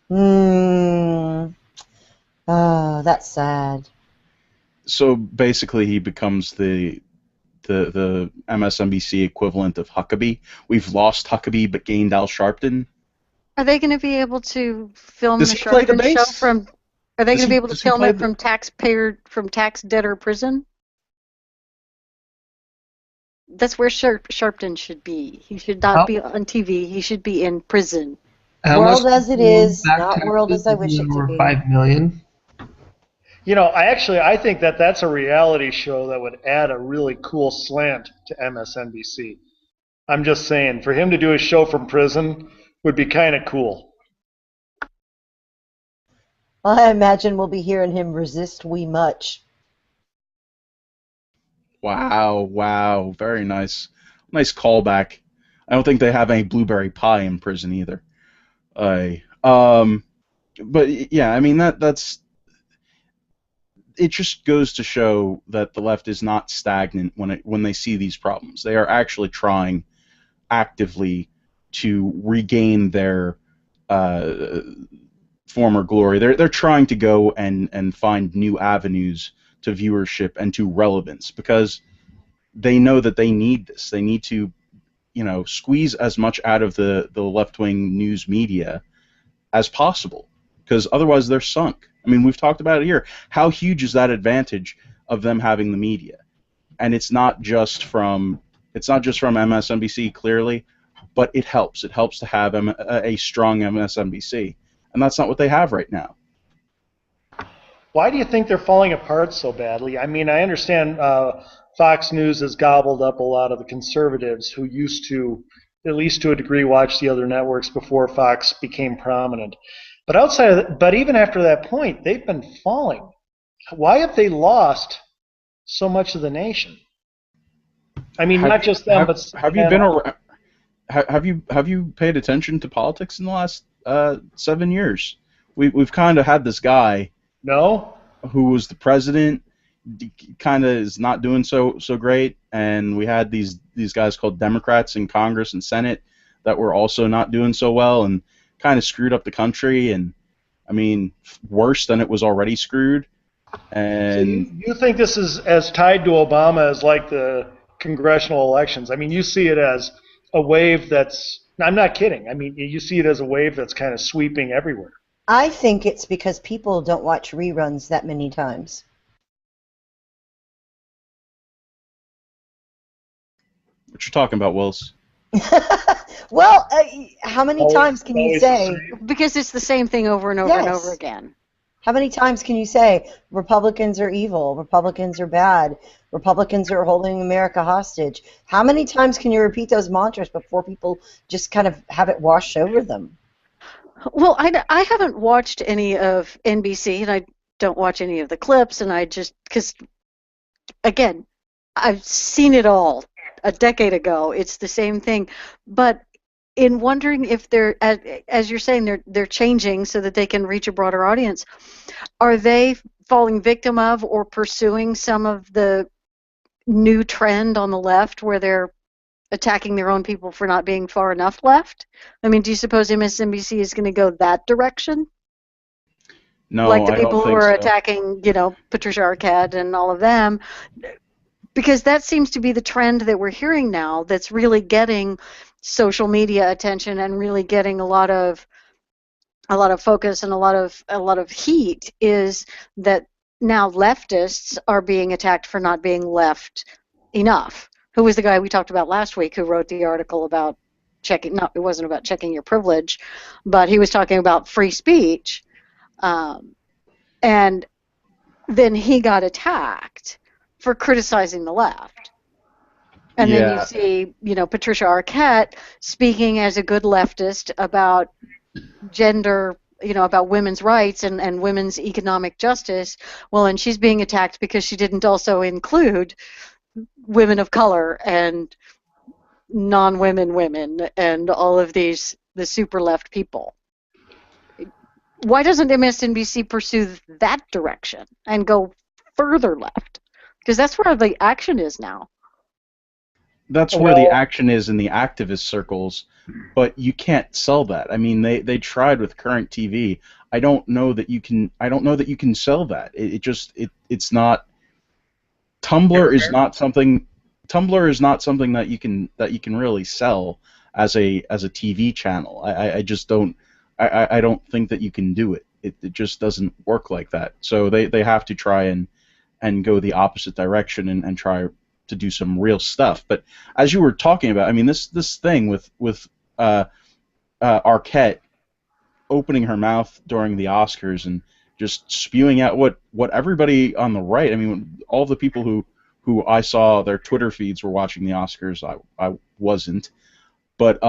Oh, that's sad. So basically, he becomes the MSNBC equivalent of Huckabee. We've lost Huckabee but gained Al Sharpton. Are they going to be able to film the Sharpton show from? Are they going to be able to film it from tax debtor prison? That's where Sharpton should be. He should not be on TV. He should be in prison. World as it is, not world as I wish it to be. 5 million. I think that's a reality show that would add a really cool slant to MSNBC. I'm just saying, for him to do a show from prison would be kind of cool. Well, I imagine we'll be hearing him resist we much. Wow, very nice. Nice callback. I don't think they have any blueberry pie in prison either. But yeah, I mean that's it just goes to show that the left is not stagnant when they see these problems. They are actually trying actively to regain their former glory. They're trying to go and find new avenues to viewership and to relevance, because they know that they need this. They need to, squeeze as much out of the left-wing news media as possible, because otherwise they're sunk. I mean, we've talked about it here. How huge is that advantage of them having the media? And it's not just from MSNBC, clearly, but it helps. It helps to have a strong MSNBC, and that's not what they have right now. Why do you think they're falling apart so badly? I mean, I understand Fox News has gobbled up a lot of the conservatives who used to, at least to a degree, watch the other networks before Fox became prominent. But even after that point, they've been falling. Why have they lost so much of the nation? I mean, not just them, but have you paid attention to politics in the last 7 years? We've kind of had this guy. No. Who was the president? Kind of is not doing so great, and we had these guys called Democrats in Congress and Senate that were also not doing so well, and kind of screwed up the country, and I mean worse than it was already screwed. And so you think this is as tied to Obama as like the congressional elections? I mean, you see it as a wave that's, I'm not kidding. I mean, you see it as a wave that's kind of sweeping everywhere. I think it's because people don't watch reruns that many times. What you talking about, Wills? Well, how many times can you say? Because it's the same thing over and over and over again. How many times can you say Republicans are evil, Republicans are bad, Republicans are holding America hostage? How many times can you repeat those mantras before people just kind of have it wash over them? Well, I haven't watched any of NBC, and I don't watch any of the clips, and I just, because, again, I've seen it all a decade ago. It's the same thing. But in wondering if they're, as you're saying, they're changing so that they can reach a broader audience, are they falling victim of or pursuing some of the new trend on the left where they're attacking their own people for not being far enough left? I mean, do you suppose MSNBC is going to go that direction? No, Like the I people don't who think are so. attacking, Patricia Arquette and all of them, because that seems to be the trend that we're hearing now that's really getting social media attention and really getting a lot of focus and a lot of heat, is that now leftists are being attacked for not being left enough. Who was the guy we talked about last week who wrote the article about checking, no, it wasn't about checking your privilege, but he was talking about free speech, and then he got attacked for criticizing the left. And then you see, Patricia Arquette speaking as a good leftist about gender, about women's rights and women's economic justice. Well, and she's being attacked because she didn't also include women of color and non-women women and all of the super left people. Why doesn't MSNBC pursue that direction and go further left? Because that's where the action is now. That's where the action is in the activist circles, but you can't sell that. I mean, they tried with Current TV. I don't know that you can sell that. It's not. Tumblr is not something that you can really sell as a TV channel. I just don't. I don't think that you can do it. It just doesn't work like that. So they have to try and go the opposite direction and try to do some real stuff. But as you were talking about, I mean, this thing with Arquette opening her mouth during the Oscars and just spewing out what everybody on the right, I mean, all the people who I saw their Twitter feeds were watching the Oscars. I wasn't, but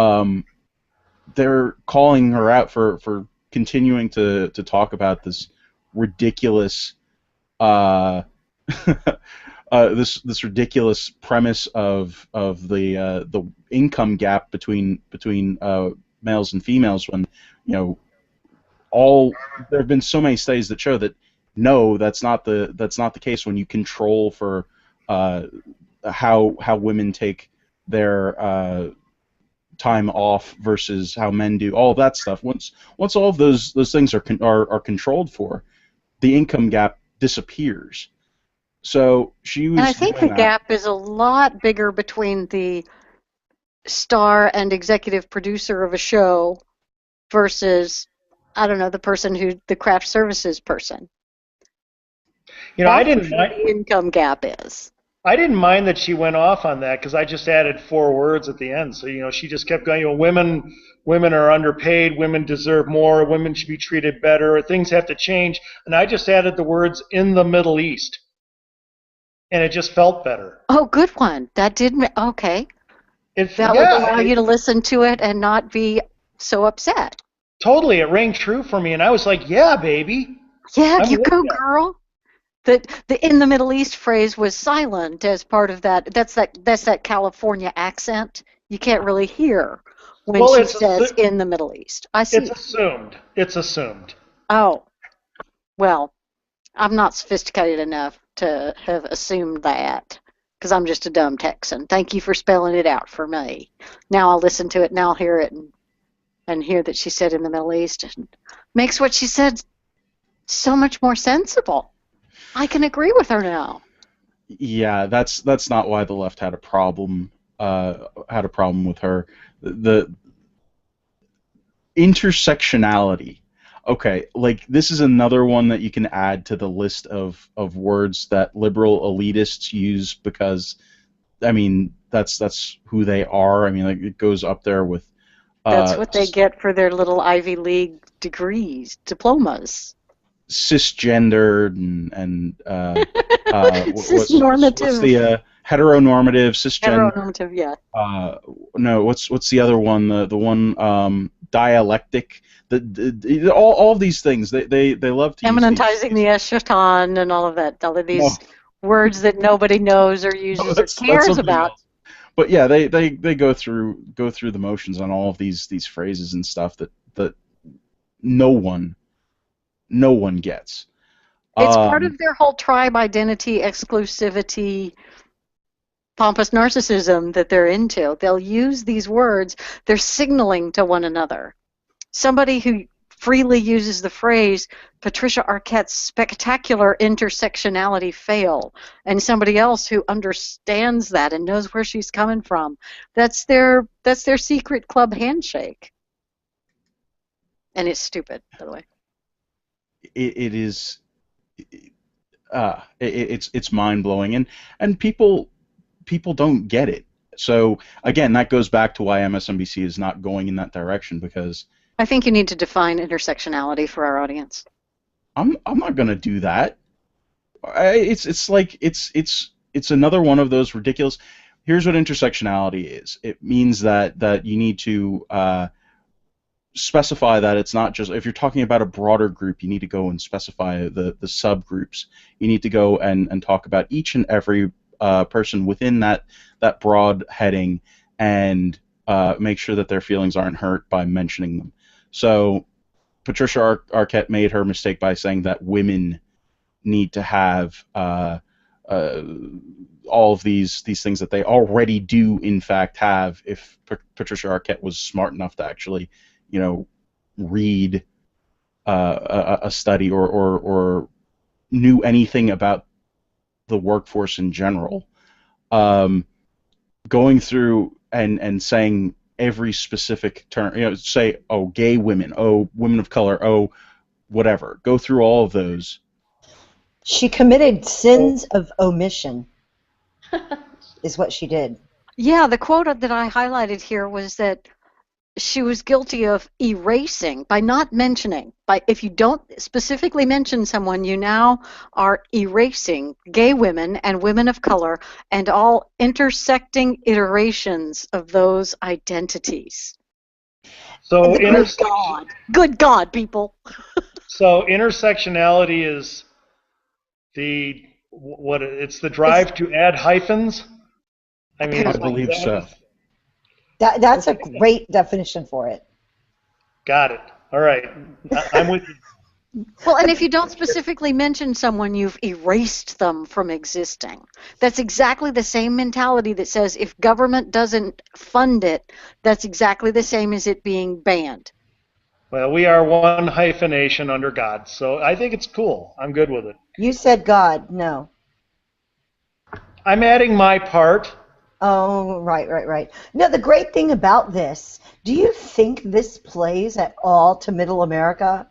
they're calling her out for continuing to talk about this ridiculous this ridiculous premise of the income gap between males and females, when there have been so many studies that show that no, that's not the case when you control for how women take their time off versus how men do. All of that stuff. Once all of those things are controlled for, the income gap disappears. So she was. And I think the gap is a lot bigger between the star and executive producer of a show versus, I don't know, the craft services person. I didn't mind the income gap is. I didn't mind that she went off on that because I just added 4 words at the end. So she just kept going. Women are underpaid. Women deserve more. Women should be treated better. Things have to change. And I just added the words "in the Middle East," and it just felt better. Oh, good one. That did. Okay. Would allow you to listen to it and not be so upset. Totally, it rang true for me, and I was like, "Yeah, baby." Yeah, you go, girl. The "in the Middle East" phrase was silent as part of that. That's that California accent. You can't really hear when she says "in the Middle East." I see. It's assumed. Oh, well, I'm not sophisticated enough to have assumed that, because I'm just a dumb Texan. Thank you for spelling it out for me. Now I'll listen to it and I'll hear it and hear that she said "in the Middle East." And makes what she said so much more sensible. I can agree with her now. Yeah, that's not why the left had a problem with her. The intersectionality. Okay, like this is another one that you can add to the list of words that liberal elitists use, because I mean that's who they are. I mean, like, it goes up there with that's what they get for their little Ivy League diplomas. cisgendered and Cisnormative. what's the heteronormative, cisgender? Heteronormative, yeah. No, what's the other one? The one dialectic. All of these things they love to Eminentizing the eschaton and all of that. All of these words that nobody knows or uses or cares about. Else. But yeah, they go through the motions on all of these phrases and stuff that no one gets. It's part of their whole tribe identity, exclusivity, pompous narcissism that they're into. They'll use these words. They're signaling to one another. Somebody who freely uses the phrase Patricia Arquette's spectacular intersectionality fail, and somebody else who understands that and knows where she's coming from. That's their secret club handshake. And it's stupid, by the way. It is. It's mind blowing, and people don't get it. So again, that goes back to why MSNBC is not going in that direction, because I think you need to define intersectionality for our audience. I'm not going to do that. It's another one of those ridiculous. Here's what intersectionality is. It means that you need to specify that it's not just, if you're talking about a broader group, you need to go and specify the subgroups. You need to go and talk about each and every person within that broad heading and make sure that their feelings aren't hurt by mentioning them. So Patricia Arquette made her mistake by saying that women need to have all of these things that they already do in fact have. If Patricia Arquette was smart enough to actually, read a study or knew anything about the workforce in general, going through and saying every specific term, say, oh, gay women, oh, women of color, oh, whatever. Go through all of those. She committed sins of omission, is what she did. Yeah, the quote that I highlighted here was that she was guilty of erasing by not mentioning. If you don't specifically mention someone, you now are erasing gay women and women of color and all intersecting iterations of those identities. So good God, people. So intersectionality is it's the drive to add hyphens? I believe so. That's a great definition for it. Got it. All right. I'm with you. Well, and if you don't specifically mention someone, you've erased them from existing. That's exactly the same mentality that says if government doesn't fund it, that's exactly the same as it being banned. Well, we are one hyphenation under God, so I think it's cool. I'm good with it. You said God. No. I'm adding my part. Oh, right. Now, the great thing about this, do you think this plays at all to Middle America?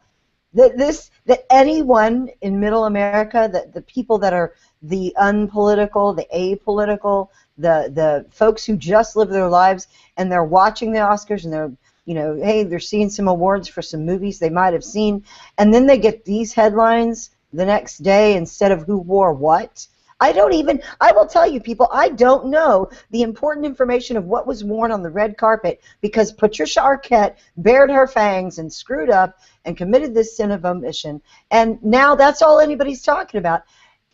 That anyone in Middle America, that the people that are the unpolitical, the apolitical, the folks who just live their lives and they're watching the Oscars and they're, hey, they're seeing some awards for some movies they might have seen, and then they get these headlines the next day instead of who wore what. I will tell you, people, I don't know the important information of what was worn on the red carpet because Patricia Arquette bared her fangs and screwed up and committed this sin of omission. And now that's all anybody's talking about.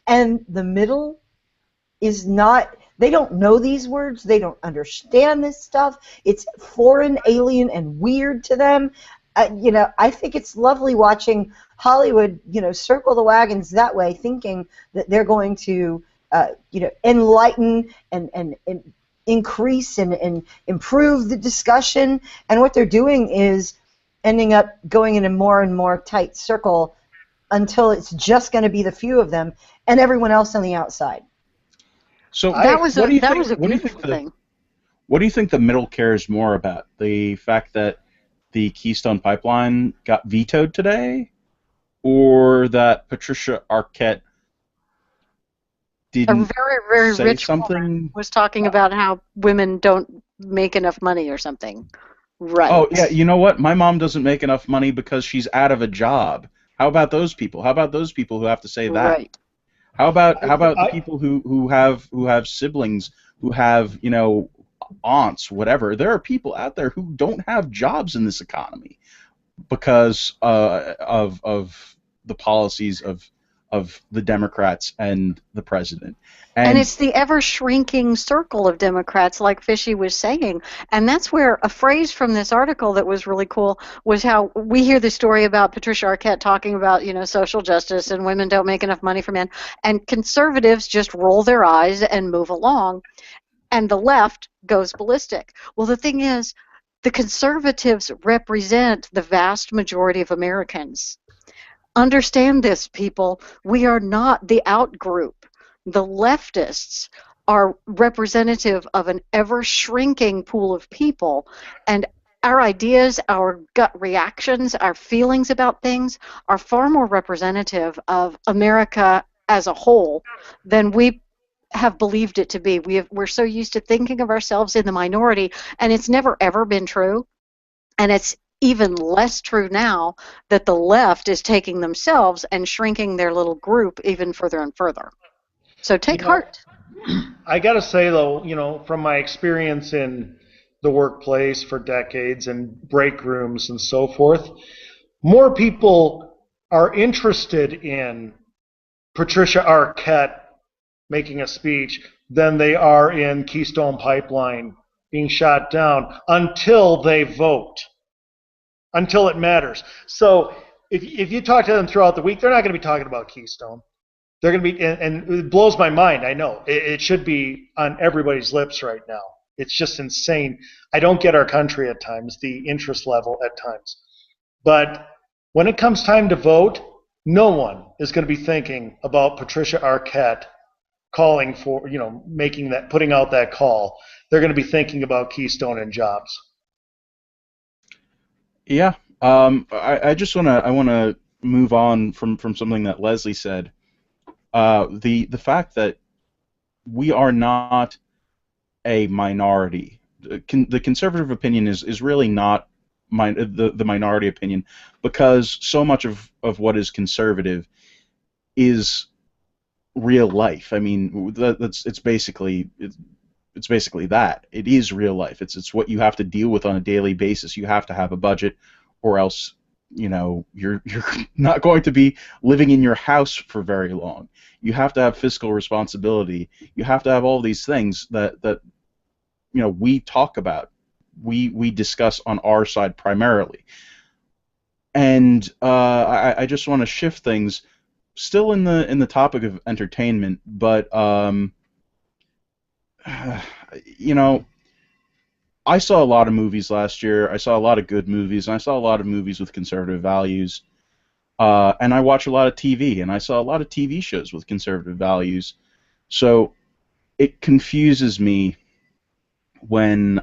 And the middle is not, they don't know these words. They don't understand this stuff. It's foreign, alien, and weird to them. I think it's lovely watching Hollywood, circle the wagons that way, thinking that they're going to, enlighten and increase and improve the discussion. And what they're doing is ending up going in a more and more tight circle until it's just going to be the few of them and everyone else on the outside. So that was a beautiful thing. What do you think the middle cares more about? The fact that the Keystone Pipeline got vetoed today, or that Patricia Arquette didn't a very, very say rich something? Woman was talking about how women don't make enough money or something. Right. Oh, yeah, you know what? My mom doesn't make enough money because she's out of a job. How about those people? How about those people who have to say that? Right. How about the people who have siblings, who have, you know, aunts, whatever? There are people out there who don't have jobs in this economy because of the policies of the Democrats and the president. And it's the ever-shrinking circle of Democrats, like Fishy was saying. And that's where a phrase from this article that was really cool was how we hear the story about Patricia Arquette talking about, you know, social justice and women don't make enough money for men. And conservatives just roll their eyes and move along. And the left goes ballistic. Well, the thing is, the conservatives represent the vast majority of Americans. Understand this, people. We are not the out group. The leftists are representative of an ever-shrinking pool of people, and our ideas, our gut reactions, our feelings about things are far more representative of America as a whole than we have believed it to be. We're so used to thinking of ourselves in the minority, and it's never ever been true, and it's even less true now that the left is taking themselves and shrinking their little group even further and further. So take heart. I got to say, though, you know, from my experience in the workplace for decades and break rooms and so forth, more people are interested in Patricia Arquette making a speech than they are in Keystone Pipeline being shot down until they vote, until it matters. So if you talk to them throughout the week, they're not going to be talking about Keystone. They're going to be, and it blows my mind, I know. It should be on everybody's lips right now. It's just insane. I don't get our country at times, the interest level at times. But when it comes time to vote, no one is going to be thinking about Patricia Arquette calling for, you know, putting out that call. They're going to be thinking about Keystone and jobs. Yeah. I just want to move on from something that Leslie said. The fact that we are not a minority. The conservative opinion is really not the minority opinion, because so much of what is conservative is real life. I mean, it's basically that. It is real life. It's what you have to deal with on a daily basis. You have to have a budget, or else, you know, you're not going to be living in your house for very long. You have to have fiscal responsibility. You have to have all these things that you know, we talk about, we discuss on our side primarily. And I just want to shift things, still in the topic of entertainment, but you know, I saw a lot of movies last year. I saw a lot of good movies, and I saw a lot of movies with conservative values. And I watch a lot of TV, and I saw a lot of TV shows with conservative values. So it confuses me when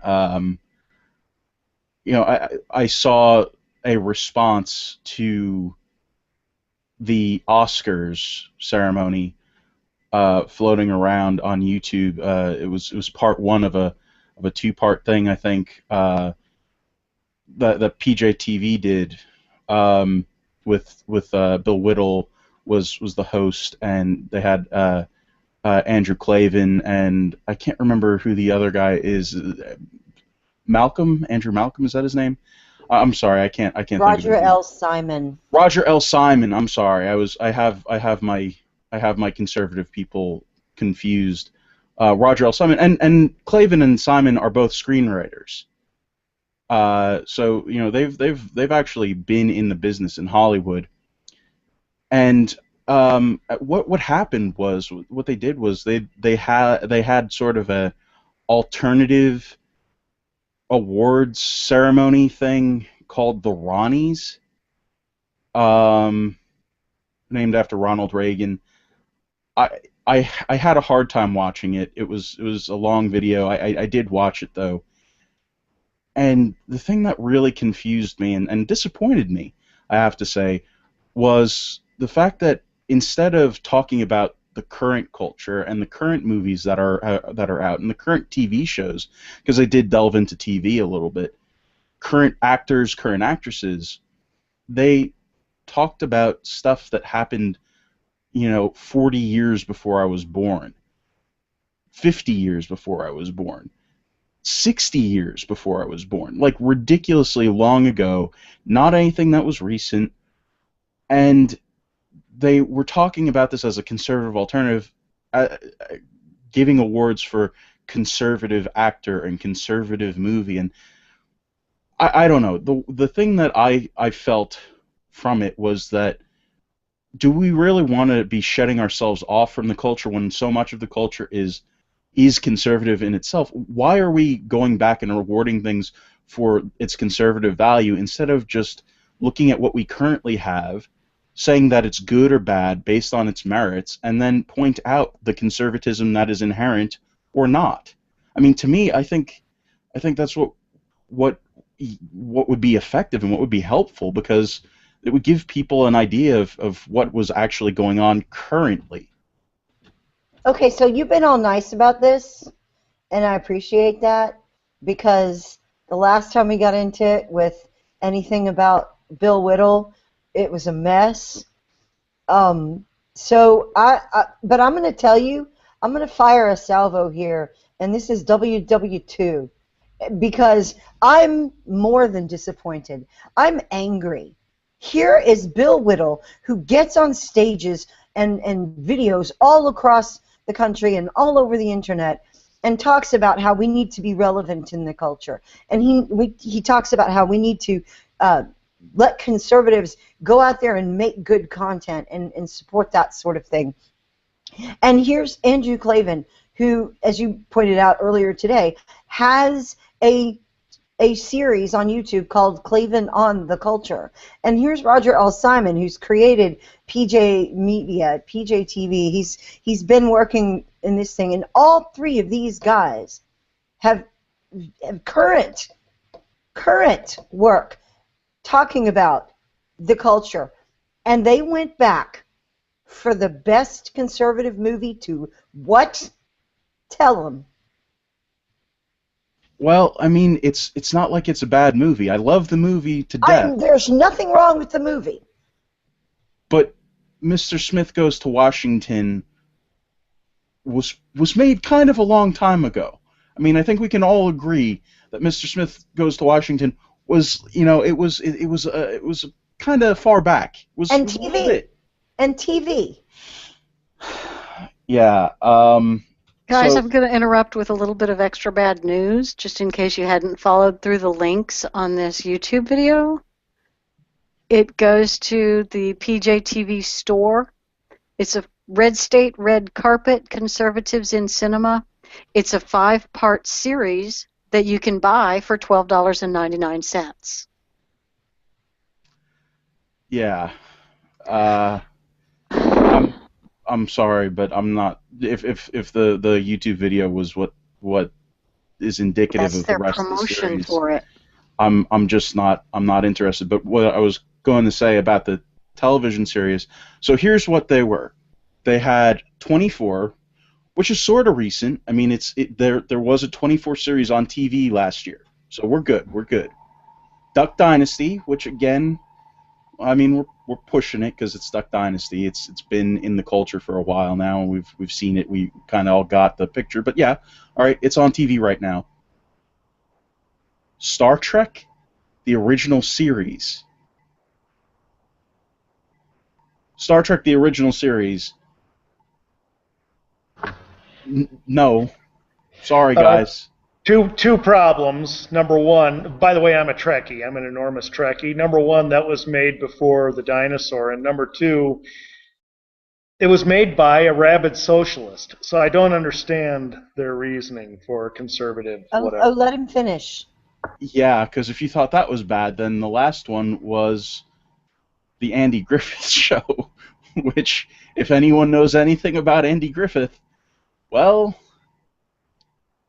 you know, I saw a response to the Oscars ceremony floating around on YouTube. It was part one of a two-part thing, I think, that PJTV did, with Bill Whittle was the host, and they had Andrew Klavan, and I can't remember who the other guy is. Andrew Malcolm, is that his name? I'm sorry, I can't think of his Roger name. L. Simon. Roger L. Simon. I'm sorry. I have my conservative people confused. Roger L. Simon and Klavan and Simon are both screenwriters. So you know, they've actually been in the business in Hollywood. And what happened was, what they did was they had sort of a alternative awards ceremony thing called the Ronnies, named after Ronald Reagan. I had a hard time watching it. It was a long video. I did watch it though. And the thing that really confused me and disappointed me, I have to say, was the fact that instead of talking about the current culture and the current movies that are out and the current TV shows, because they did delve into TV a little bit, current actors, current actresses, they talked about stuff that happened, 40 years before I was born, 50 years before I was born, 60 years before I was born, like ridiculously long ago, not anything that was recent. And they were talking about this as a conservative alternative, giving awards for conservative actor and conservative movie. And I don't know. The thing that I felt from it was that, do we really want to be shutting ourselves off from the culture when so much of the culture is conservative in itself? Why are we going back and rewarding things for its conservative value instead of just looking at what we currently have, saying that it's good or bad based on its merits, and then point out the conservatism that is inherent or not? I mean, to me, I think that's what would be effective and what would be helpful, because it would give people an idea of what was actually going on currently. Okay, so you've been all nice about this, and I appreciate that, because the last time we got into it with anything about Bill Whittle, it was a mess. So but I'm going to tell you, I'm going to fire a salvo here, and this is WW2, because I'm more than disappointed. I'm angry. Here is Bill Whittle, who gets on stages and videos all across the country and all over the internet, and talks about how we need to be relevant in the culture. And he talks about how we need to let conservatives go out there and make good content and support that sort of thing. And here's Andrew Klavan, who, as you pointed out earlier today, has a series on YouTube called Klavan on the Culture. And here's Roger L. Simon, who's created PJ Media, PJ TV. He's been working in this thing, and all three of these guys have current work talking about the culture. And they went back for the best conservative movie to what? Tell them. Well, I mean, it's not like it's a bad movie. I love the movie to death. There's nothing wrong with the movie. But Mr. Smith Goes to Washington was made kind of a long time ago. I mean, I think we can all agree that Mr. Smith Goes to Washington was, it was kind of far back. And TV. And TV. Yeah. Guys, I'm going to interrupt with a little bit of extra bad news, just in case you hadn't followed through the links on this YouTube video. It goes to the PJTV store. It's a Red State Red Carpet, Conservatives in Cinema. It's a 5-part series that you can buy for $12.99. Yeah. I'm sorry, but I'm not. If the YouTube video was what is indicative of the rest of the series, that's their promotion for it. I'm just not. I'm not interested. But what I was going to say about the television series. So here's what they were. They had 24, which is sort of recent. I mean, there was a 24 series on TV last year, so we're good. We're good. Duck Dynasty, which again, I mean, we're pushing it because it's Duck Dynasty. It's been in the culture for a while now, and we've seen it. We kind of all got the picture. But yeah, all right, it's on TV right now. Star Trek, the original series. Star Trek, the original series. No, sorry guys. Two problems. Number one, by the way, I'm a Trekkie. I'm an enormous Trekkie. Number one, that was made before the dinosaur. And number two, it was made by a rabid socialist. So I don't understand their reasoning for conservative whatever. Oh, let him finish. Yeah, because if you thought that was bad, then the last one was the Andy Griffith Show, which, if anyone knows anything about Andy Griffith, well,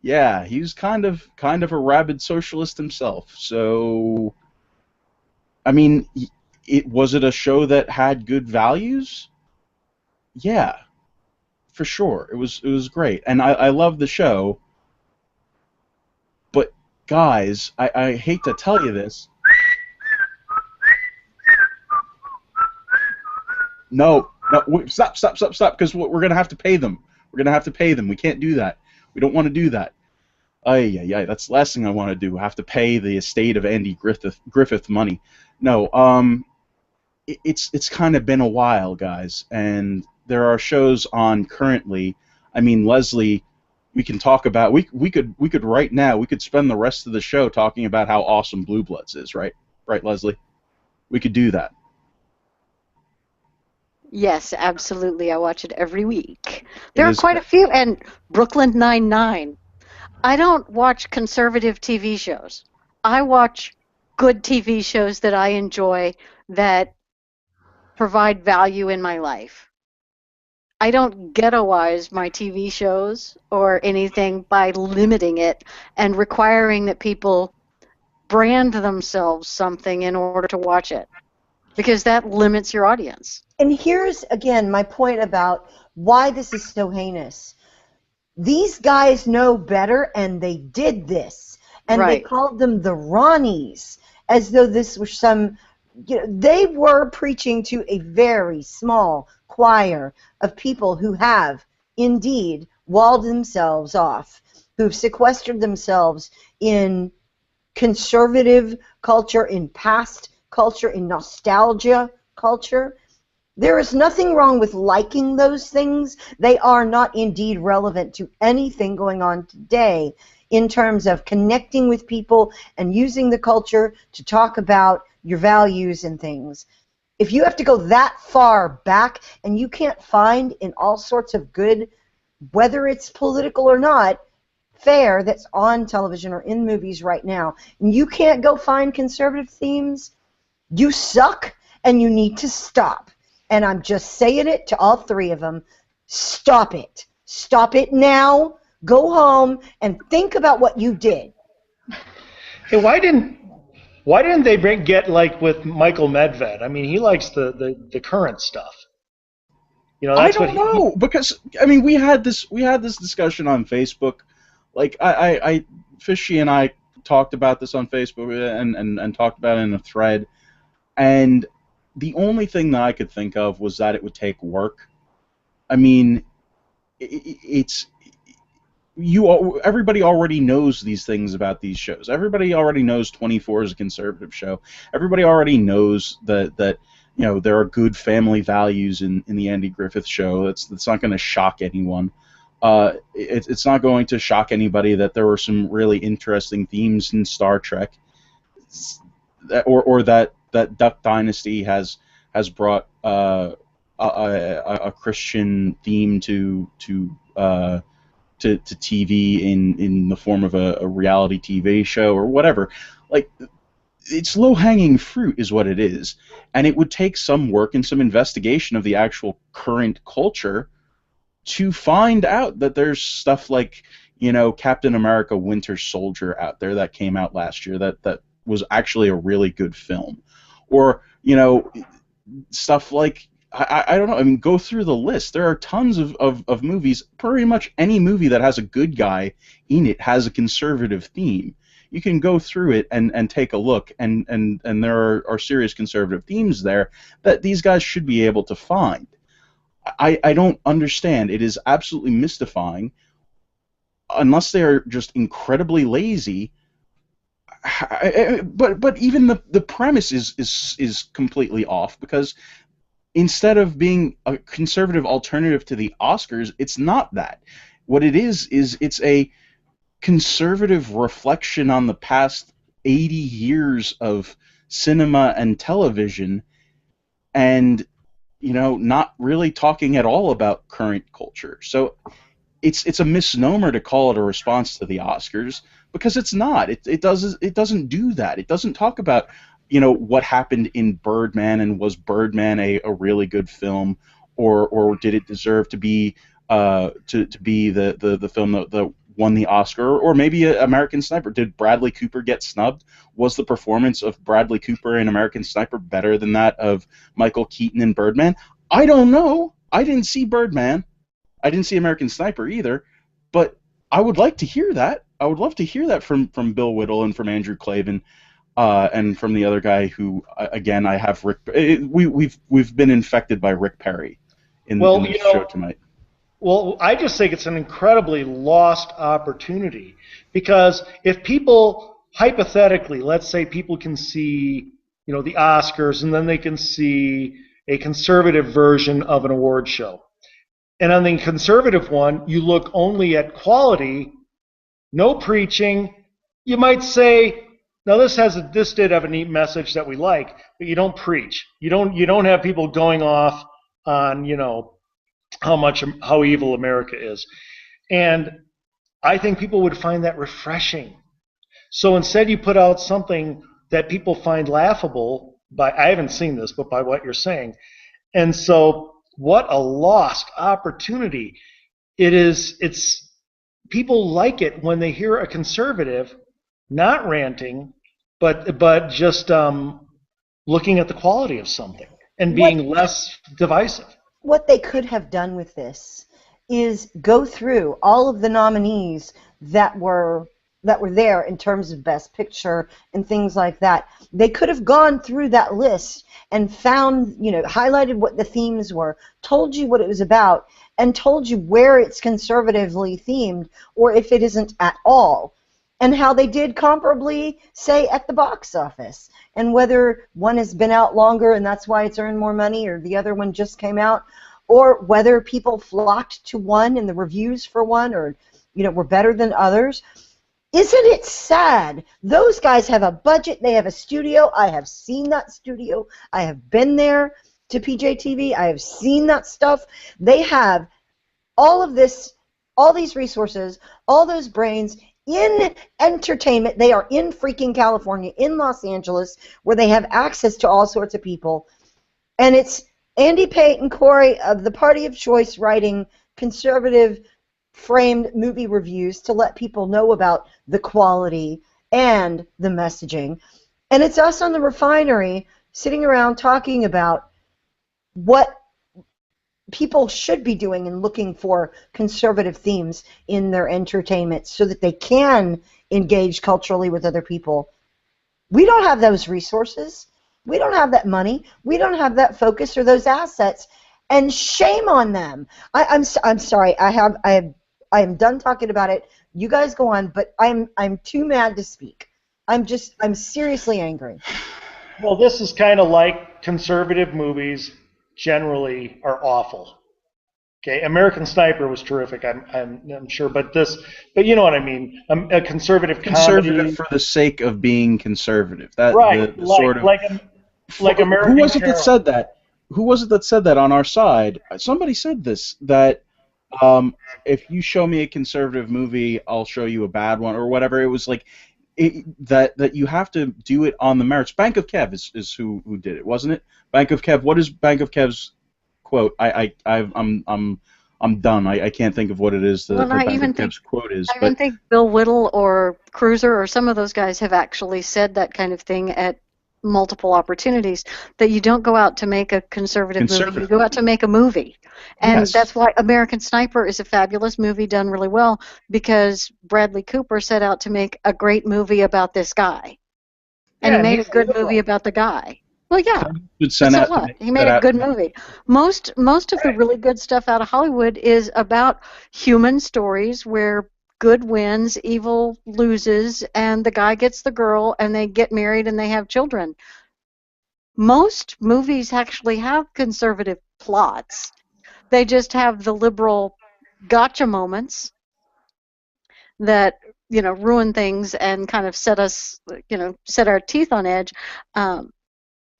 yeah, he was kind of a rabid socialist himself. So, I mean, was it a show that had good values? Yeah, for sure. It was great, and I love the show. But guys, I hate to tell you this. No, stop, because we're going to have to pay them. We're going to have to pay them. We can't do that. We don't want to do that. That's the last thing I want to do. Have to pay the estate of Andy Griffith money. No, it's kind of been a while, guys, and there are shows on currently. I mean, Leslie, we can talk about. We could right now. We could spend the rest of the show talking about how awesome Blue Bloods is, right? Right, Leslie? We could do that. Yes, absolutely. I watch it every week. There are quite a few, and Brooklyn Nine-Nine. I don't watch conservative TV shows. I watch good TV shows that I enjoy that provide value in my life. I don't ghettoize my TV shows or anything by limiting it and requiring that people brand themselves something in order to watch it, because that limits your audience. And here's, again, my point about why this is so heinous. These guys know better, and they did this. And They called them the Ronnies, as though this was some, they were preaching to a very small choir of people who have, indeed, walled themselves off, who've sequestered themselves in conservative culture, in past culture, in nostalgia culture. There is nothing wrong with liking those things. They are not indeed relevant to anything going on today in terms of connecting with people and using the culture to talk about your values and things. If you have to go that far back and you can't find in all sorts of good, whether it's political or not, fare that's on television or in movies right now, and you can't go find conservative themes, you suck and you need to stop. And I'm just saying it to all three of them. Stop it. Stop it now. Go home and think about what you did. Hey, why didn't they get like with Michael Medved? I mean, he likes the current stuff. I don't know, because I mean, we had this discussion on Facebook. Like Fishy and I talked about this on Facebook and talked about it in a thread, and the only thing that I could think of was that it would take work. I mean, everybody already knows these things about these shows. Everybody already knows 24 is a conservative show. Everybody already knows that there are good family values in the Andy Griffith show. It's not going to shock anyone. It's not going to shock anybody that there were some really interesting themes in Star Trek, or that Duck Dynasty has brought a Christian theme to TV in the form of a reality TV show or whatever. Like, it's low-hanging fruit is what it is, and it would take some work and some investigation of the actual current culture to find out that there's stuff like, Captain America Winter Soldier out there that came out last year that was actually a really good film. Or, stuff like, I don't know, I mean, go through the list. There are tons of movies. Pretty much any movie that has a good guy in it has a conservative theme. You can go through it and take a look, and there are serious conservative themes there that these guys should be able to find. I don't understand. It is absolutely mystifying. Unless they are just incredibly lazy. But even the premise is completely off, because instead of being a conservative alternative to the Oscars, it's not that. What it is it's a conservative reflection on the past 80 years of cinema and television, and not really talking at all about current culture. So it's a misnomer to call it a response to the Oscars, because it's not. It doesn't do that. It doesn't talk about what happened in Birdman, and was Birdman a really good film, or did it deserve to be the film that won the Oscar, or maybe American Sniper. Did Bradley Cooper get snubbed? Was the performance of Bradley Cooper in American Sniper better than that of Michael Keaton in Birdman? I don't know. I didn't see Birdman. I didn't see American Sniper either, but I would like to hear that. I would love to hear that from Bill Whittle and from Andrew Klavan. and from the other guy who, again, I have Rick. We've been infected by Rick Perry in this show tonight. Well, I just think it's an incredibly lost opportunity, because if people, hypothetically, let's say people can see, the Oscars, and then they can see a conservative version of an award show. And on the conservative one, you look only at quality, no preaching. You might say, now this did have a neat message that we like, but you don't preach. You don't have people going off on, how evil America is. And I think people would find that refreshing. So instead you put out something that people find laughable I haven't seen this, but by what you're saying. And so what a lost opportunity. It's people like it when they hear a conservative not ranting, but just looking at the quality of something and being less divisive. What they could have done with this is go through all of the nominees that were there in terms of Best Picture and things like that. They could have gone through that list and found, highlighted what the themes were, told you what it was about, and told you where it's conservatively themed or if it isn't at all, and how they did comparably, say, at the box office, and whether one has been out longer and that's why it's earned more money, or the other one just came out, or whether people flocked to one and the reviews for one or were better than others. Isn't it sad? Those guys have a budget. They have a studio. I have seen that studio. I have been there to PJTV. I have seen that stuff. They have all of this, all these resources, all those brains in entertainment. They are in freaking California, in Los Angeles, where they have access to all sorts of people. And it's Andy Pate and Corey of the Party of Choice writing conservative framed movie reviews to let people know about the quality and the messaging. And it's us on the Refinery sitting around talking about what people should be doing and looking for conservative themes in their entertainment so that they can engage culturally with other people. We don't have those resources. We don't have that money. We don't have that focus or those assets. And shame on them. I'm sorry. I am done talking about it. You guys go on, but I'm too mad to speak. I'm seriously angry. Well, this is kind of like conservative movies generally are awful. Okay, American Sniper was terrific. I'm sure, but you know what I mean. A conservative comedy for the sake of being conservative. That right, the sort of like American. Who was it that said that? Who was it that said that on our side? Somebody said this, that if you show me a conservative movie, I'll show you a bad one, or whatever. It was like that you have to do it on the merits. Bank of Kev is who did it, wasn't it? Bank of Kev. What is Bank of Kev's quote? I'm done. I can't think of what it is. Bank of Kev's quote is. I even think Bill Whittle or Cruiser or some of those guys have actually said that kind of thing at multiple opportunities, that you don't go out to make a conservative movie, you go out to make a movie. And yes. That's why American Sniper is a fabulous movie done really well, because Bradley Cooper set out to make a great movie about this guy. And he made a good movie about the guy. Well, yeah. So what? He made a good movie. Most of the really good stuff out of Hollywood is about human stories where good wins, evil loses, and the guy gets the girl, and they get married and they have children. Most movies actually have conservative plots. They just have the liberal gotcha moments that ruin things and kind of set our teeth on edge.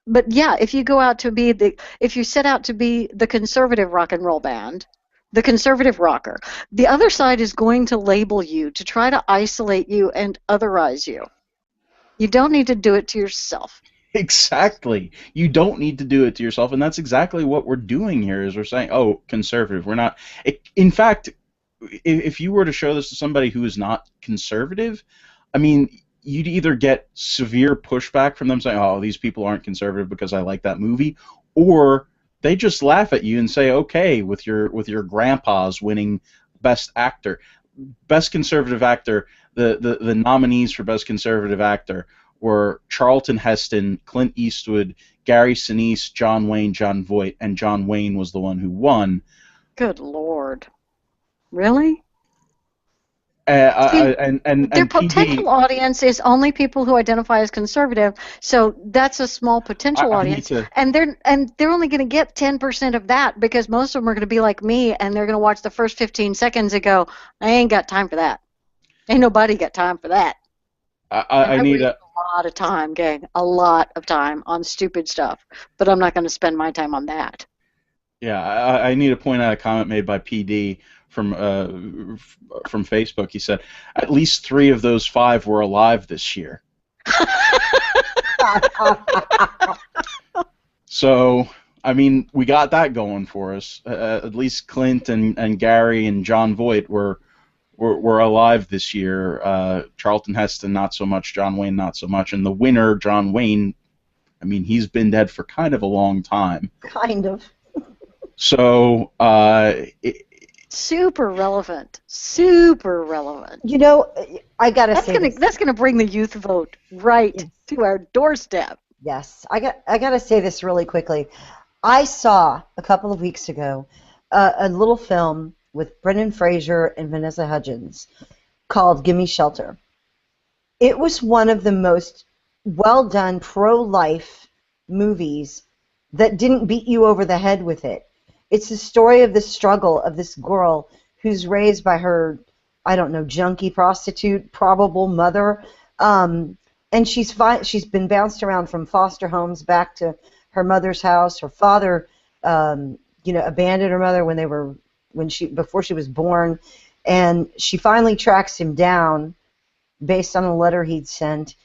But yeah, if you set out to be the conservative rock and roll band, the conservative rocker, the other side is going to label you to try to isolate you and otherize you. You don't need to do it to yourself. Exactly. You don't need to do it to yourself, and that's exactly what we're doing here. Is we're saying, oh, conservative. We're not. In fact, if you were to show this to somebody who is not conservative, I mean, you'd either get severe pushback from them saying, oh, these people aren't conservative because I like that movie, or they just laugh at you and say, okay, with your grandpa's winning Best Actor, Best Conservative Actor, the nominees for Best Conservative Actor were Charlton Heston, Clint Eastwood, Gary Sinise, John Wayne, John Voight, and John Wayne was the one who won. Good Lord. Really? And their potential audience is only people who identify as conservative, so that's a small potential audience, and they're only going to get 10% of that, because most of them are going to be like me, and they're going to watch the first 15 seconds and go, I ain't got time for that. Ain't nobody got time for that. I need a lot of time, gang, a lot of time on stupid stuff, but I'm not going to spend my time on that. Yeah, I need to point out a comment made by PD from Facebook. He said, at least 3 of those 5 were alive this year. So, I mean, we got that going for us. At least Clint and Gary and John Voight were alive this year. Charlton Heston, not so much. John Wayne, not so much. And the winner, John Wayne, I mean, he's been dead for kind of a long time. Kind of. So, super relevant. Super relevant. You know, I gotta say that's gonna bring the youth vote right to our doorstep. Yes, I gotta say this really quickly. I saw a couple of weeks ago a little film with Brendan Fraser and Vanessa Hudgens called "Gimme Shelter." It was one of the most well done pro-life movies that didn't beat you over the head with it. It's the story of the struggle of this girl who's raised by her, I don't know, junkie prostitute, probable mother, and she's been bounced around from foster homes back to her mother's house. Her father, abandoned her mother before she was born, and she finally tracks him down based on a letter he'd sent,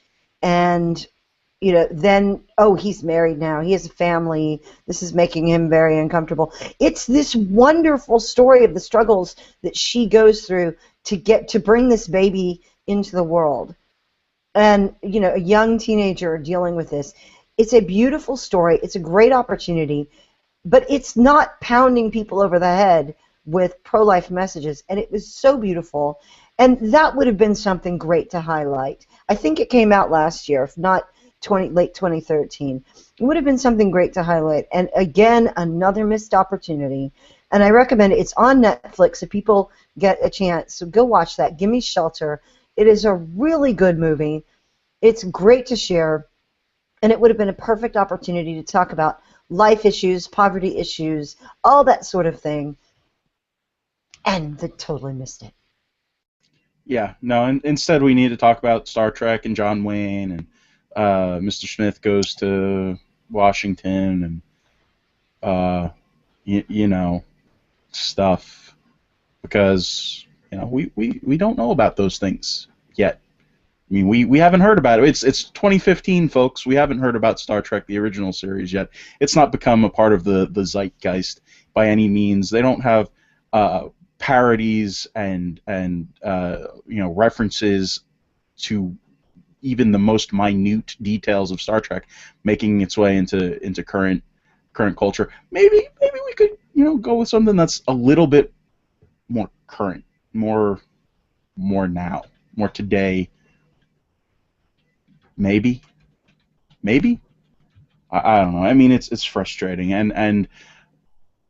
and then, he's married now. He has a family. This is making him very uncomfortable. It's this wonderful story of the struggles that she goes through to bring this baby into the world. And, a young teenager dealing with this. It's a beautiful story. It's a great opportunity. But it's not pounding people over the head with pro-life messages. And it was so beautiful. And that would have been something great to highlight. I think it came out last year, if not late 2013. It would have been something great to highlight. And again, another missed opportunity. And I recommend it. It's on Netflix if people get a chance. So go watch that. Gimme Shelter. It is a really good movie. It's great to share. And it would have been a perfect opportunity to talk about life issues, poverty issues, all that sort of thing. And they totally missed it. Yeah, no, instead we need to talk about Star Trek and John Wayne and Mr. Smith goes to Washington and stuff, because we don't know about those things yet. I mean, we haven't heard about it. It's 2015, folks. We haven't heard about Star Trek, the original series, yet. It's not become a part of the zeitgeist by any means. They don't have parodies and references to even the most minute details of Star Trek making its way into current culture. Maybe we could go with something that's a little bit more current, more now, more today. Maybe I don't know. I mean, it's frustrating, and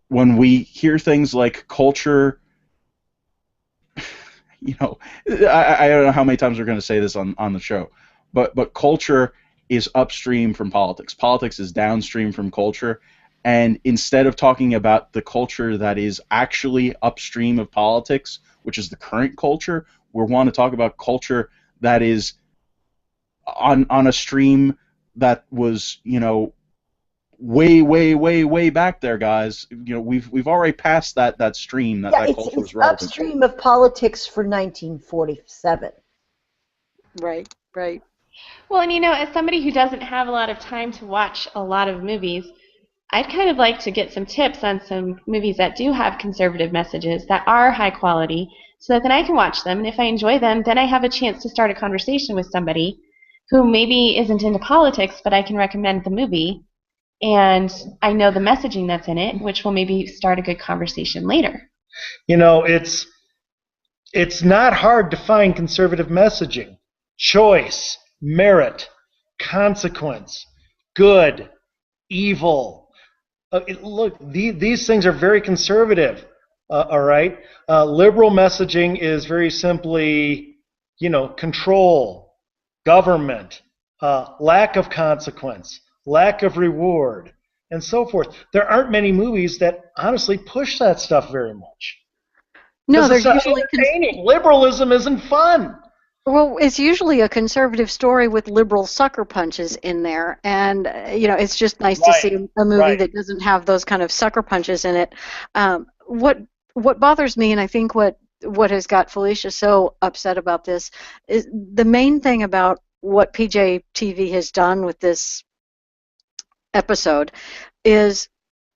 when we hear things like culture. I don't know how many times we're going to say this on the show, but culture is upstream from politics. Politics is downstream from culture, and instead of talking about the culture that is actually upstream of politics, which is the current culture, we want to talk about culture that is on a stream that was, way back there, guys. We've already passed that stream. That culture was relevant. It's upstream of politics for 1947. Right. Well, and as somebody who doesn't have a lot of time to watch a lot of movies, I'd kind of like to get some tips on some movies that do have conservative messages that are high quality, so that then I can watch them, and if I enjoy them, then I have a chance to start a conversation with somebody who maybe isn't into politics, but I can recommend the movie. And I know the messaging that's in it, which will maybe start a good conversation later. It's not hard to find conservative messaging. Choice, merit, consequence, good, evil. Look, these things are very conservative. All right. Liberal messaging is very simply, control, government, lack of consequence, lack of reward, and so forth. There aren't many movies that honestly push that stuff very much. No, they're It's not usually entertaining. Liberalism isn't fun. well, it's usually a conservative story with liberal sucker punches in there, and it's just nice to see a movie that doesn't have those kind of sucker punches in it. What bothers me, and I think what has got Felicia so upset about this, is the main thing about what PJ TV has done with this episode is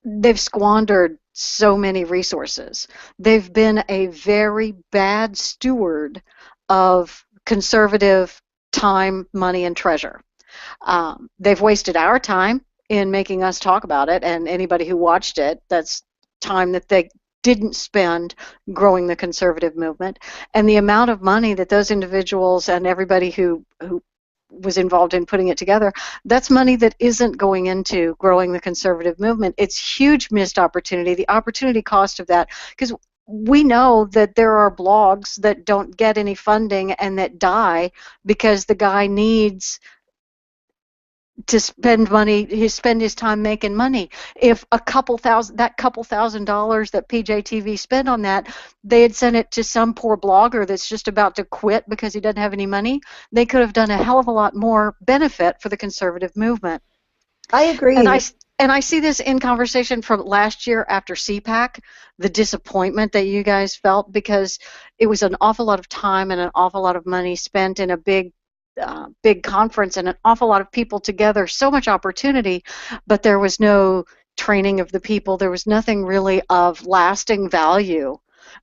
they've squandered so many resources. They've been a very bad steward of conservative time, money, and treasure. They've wasted our time in making us talk about it, and anybody who watched it, that's time that they didn't spend growing the conservative movement. And the amount of money that those individuals and everybody who was involved in putting it together, that's money that isn't going into growing the conservative movement. It's huge missed opportunity. The opportunity cost of that, because we know that there are blogs that don't get any funding and that die because the guy needs to spend money, spend his time making money. If that couple $1,000 that PJTV spent on that, they had sent it to some poor blogger that's just about to quit because he doesn't have any money, they could have done a hell of a lot more benefit for the conservative movement. I agree. And I see this in conversation from last year after CPAC, the disappointment that you guys felt because it was an awful lot of time and an awful lot of money spent in a big conference and an awful lot of people together, so much opportunity, but there was no training of the people. There was nothing really of lasting value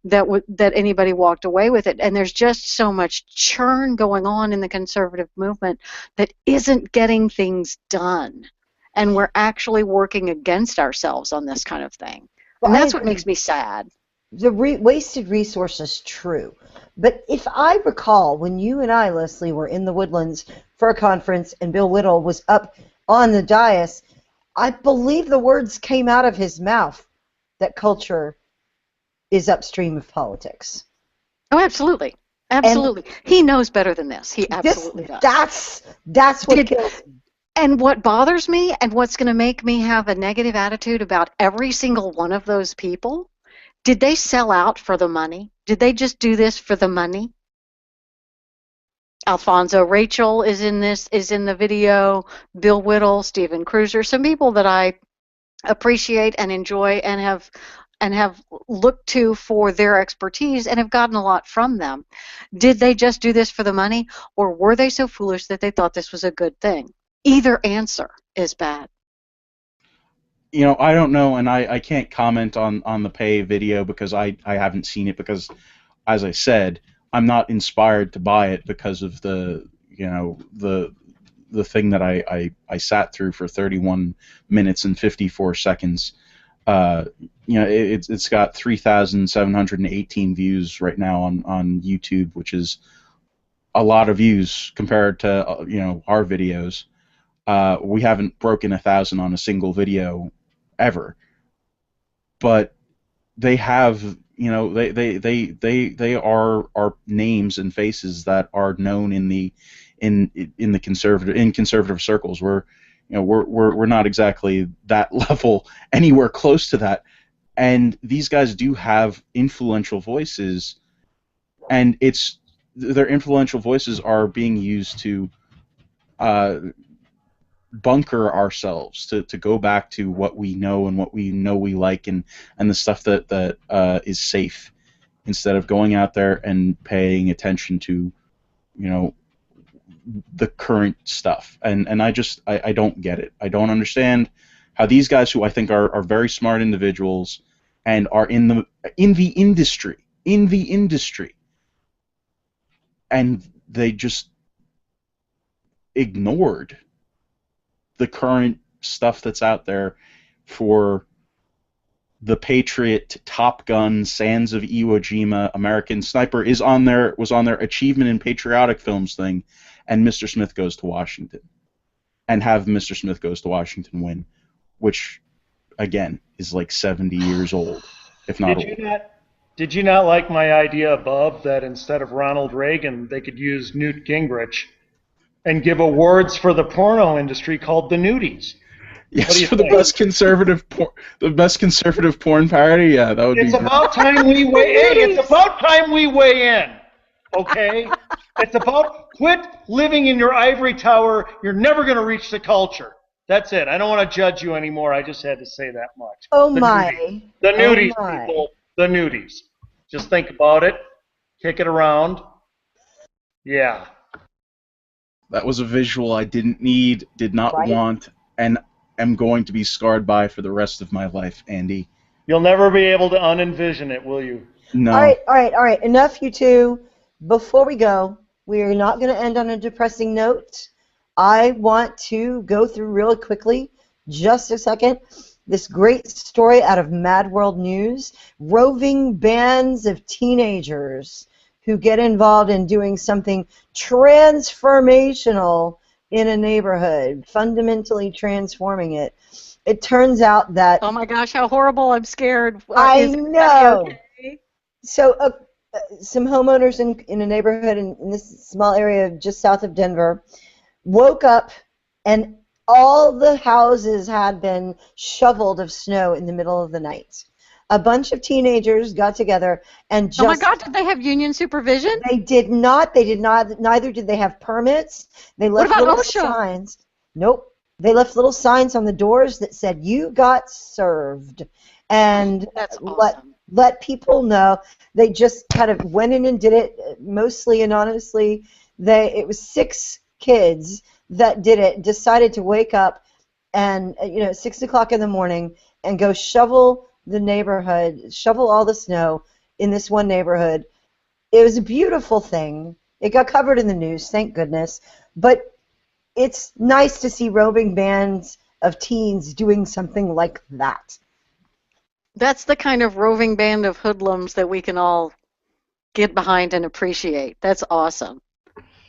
that anybody walked away with it. And there's just so much churn going on in the conservative movement that isn't getting things done. And we're actually working against ourselves on this kind of thing. And that's what makes me sad. The wasted resources, true. But if I recall, when you and I, Leslie, were in the Woodlands for a conference and Bill Whittle was up on the dais, I believe the words came out of his mouth that culture is upstream of politics. Oh, absolutely. Absolutely. And he knows better than this. He absolutely does. That's what kills me. And what bothers me and what's going to make me have a negative attitude about every single one of those people, did they sell out for the money? Did they just do this for the money? Alfonso Rachel is in the video, Bill Whittle, Stephen Cruiser, some people that I appreciate and enjoy and have looked to for their expertise and have gotten a lot from them. Did they just do this for the money, or were they so foolish that they thought this was a good thing? Either answer is bad. I don't know, and I can't comment on the pay video because I haven't seen it because, as I said, I'm not inspired to buy it because of the thing that I sat through for 31 minutes and 54 seconds. It's got 3,718 views right now on YouTube, which is a lot of views compared to our videos. We haven't broken 1,000 on a single video ever, but they have they are names and faces that are known in conservative circles. We're not exactly that level anywhere close to that, and these guys do have influential voices, and their influential voices are being used to bunker ourselves to go back to what we know and what we know we like and the stuff that is safe, instead of going out there and paying attention to the current stuff. And I don't get it. I don't understand how these guys, who I think are very smart individuals and are in the industry, and they just ignored the current stuff that's out there for the Patriot, Top Gun, Sands of Iwo Jima, American Sniper was on their Achievement in Patriotic Films thing, and Mr. Smith Goes to Washington. and have Mr. Smith Goes to Washington win, which, again, is like 70 years old, if not older. Did you not like my idea above that instead of Ronald Reagan, they could use Newt Gingrich and give awards for the porno industry called the Nudies? Yes, for the best conservative porn parody. Yeah, that would be. It's about time we weigh. Hey, it's about time we weigh in. Okay, it's about quit living in your ivory tower. You're never going to reach the culture. That's it. I don't want to judge you anymore. I just had to say that much. Oh the my. Nudies. The Nudies, oh my. people. The Nudies. Just think about it. Kick it around. Yeah. That was a visual I didn't need, did not want, and am going to be scarred by for the rest of my life, Andy. You'll never be able to unenvision it, will you? No. All right. Enough, you two. Before we go, we are not going to end on a depressing note. I want to go through really quickly, just a second, this great story out of Mad World News. Roving bands of teenagers who get involved in doing something transformational in a neighborhood, fundamentally transforming it. It turns out that... Oh my gosh, how horrible, I'm scared. I know. Okay? So some homeowners in a neighborhood in this small area just south of Denver woke up and all the houses had been shoveled of snow in the middle of the night. A bunch of teenagers got together and just... Oh my God, did they have union supervision? They did not. Neither did they have permits. They left what about little OSHA? signs. Nope. They left little signs on the doors that said, "You got served." And that's awesome. let people know. They just kind of went in and did it, mostly anonymously. It was 6 kids that did it, decided to wake up and, 6 o'clock in the morning and go shovel the neighborhood, shovel all the snow in this one neighborhood. It was a beautiful thing. It got covered in the news, thank goodness. But it's nice to see roving bands of teens doing something like that. That's the kind of roving band of hoodlums that we can all get behind and appreciate. That's awesome.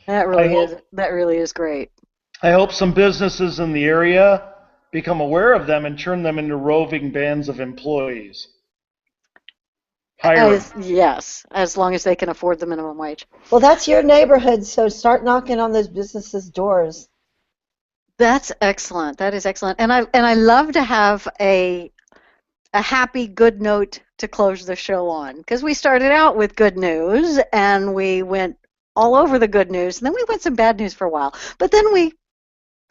That really is great. I hope some businesses in the area become aware of them and turn them into roving bands of employees. Yes, as long as they can afford the minimum wage. Well, that's your neighborhood, so start knocking on those businesses' doors. That's excellent. That is excellent. And I love to have a happy, good note to close the show on, because we started out with good news and we went all over the good news, and then we went some bad news for a while. But then we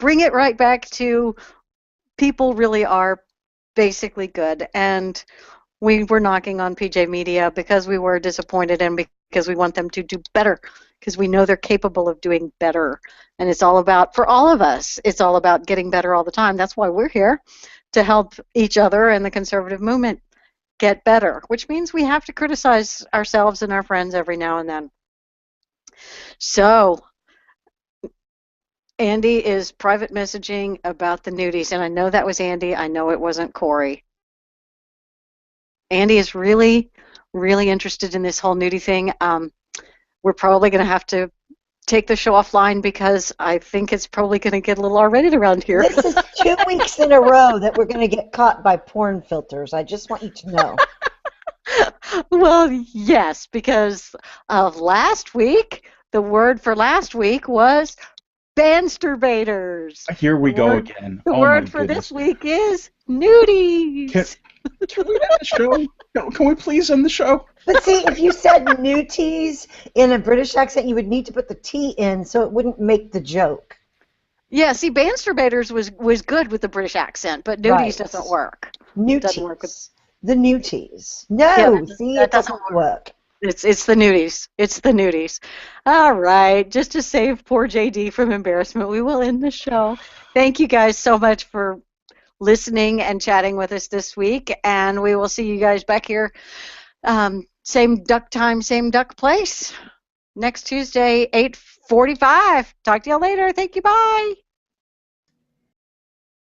bring it right back to people really are basically good, and we were knocking on PJ Media because we were disappointed and because we want them to do better, because we know they're capable of doing better. And it's all about, for all of us, it's all about getting better all the time. That's why we're here, to help each other and the conservative movement get better, which means we have to criticize ourselves and our friends every now and then. So Andy is private messaging about the nudies, and I know that was Andy. I know it wasn't Corey. Andy is really, really interested in this whole nudie thing. We're probably going to have to take the show offline because I think it's probably going to get a little R-rated around here. This is 2 weeks in a row that we're going to get caught by porn filters. I just want you to know. Well, yes, because of last week, the word for last week was bansterbaters. Here we go again. The word for this week is nudies. Can we end the show? Can we please end the show? But see, if you said nuties in a British accent, you would need to put the T in so it wouldn't make the joke. Yeah, see, bansterbaters was good with the British accent, but nudies doesn't work. Nuties. Doesn't work with... The nuties. No, yeah, see, it doesn't work. It's the nudies. It's the nudies. All right, just to save poor JD from embarrassment, we will end the show. Thank you guys so much for listening and chatting with us this week, and we will see you guys back here, same duck time, same duck place, next Tuesday, 8:45. Talk to y'all later. Thank you. Bye.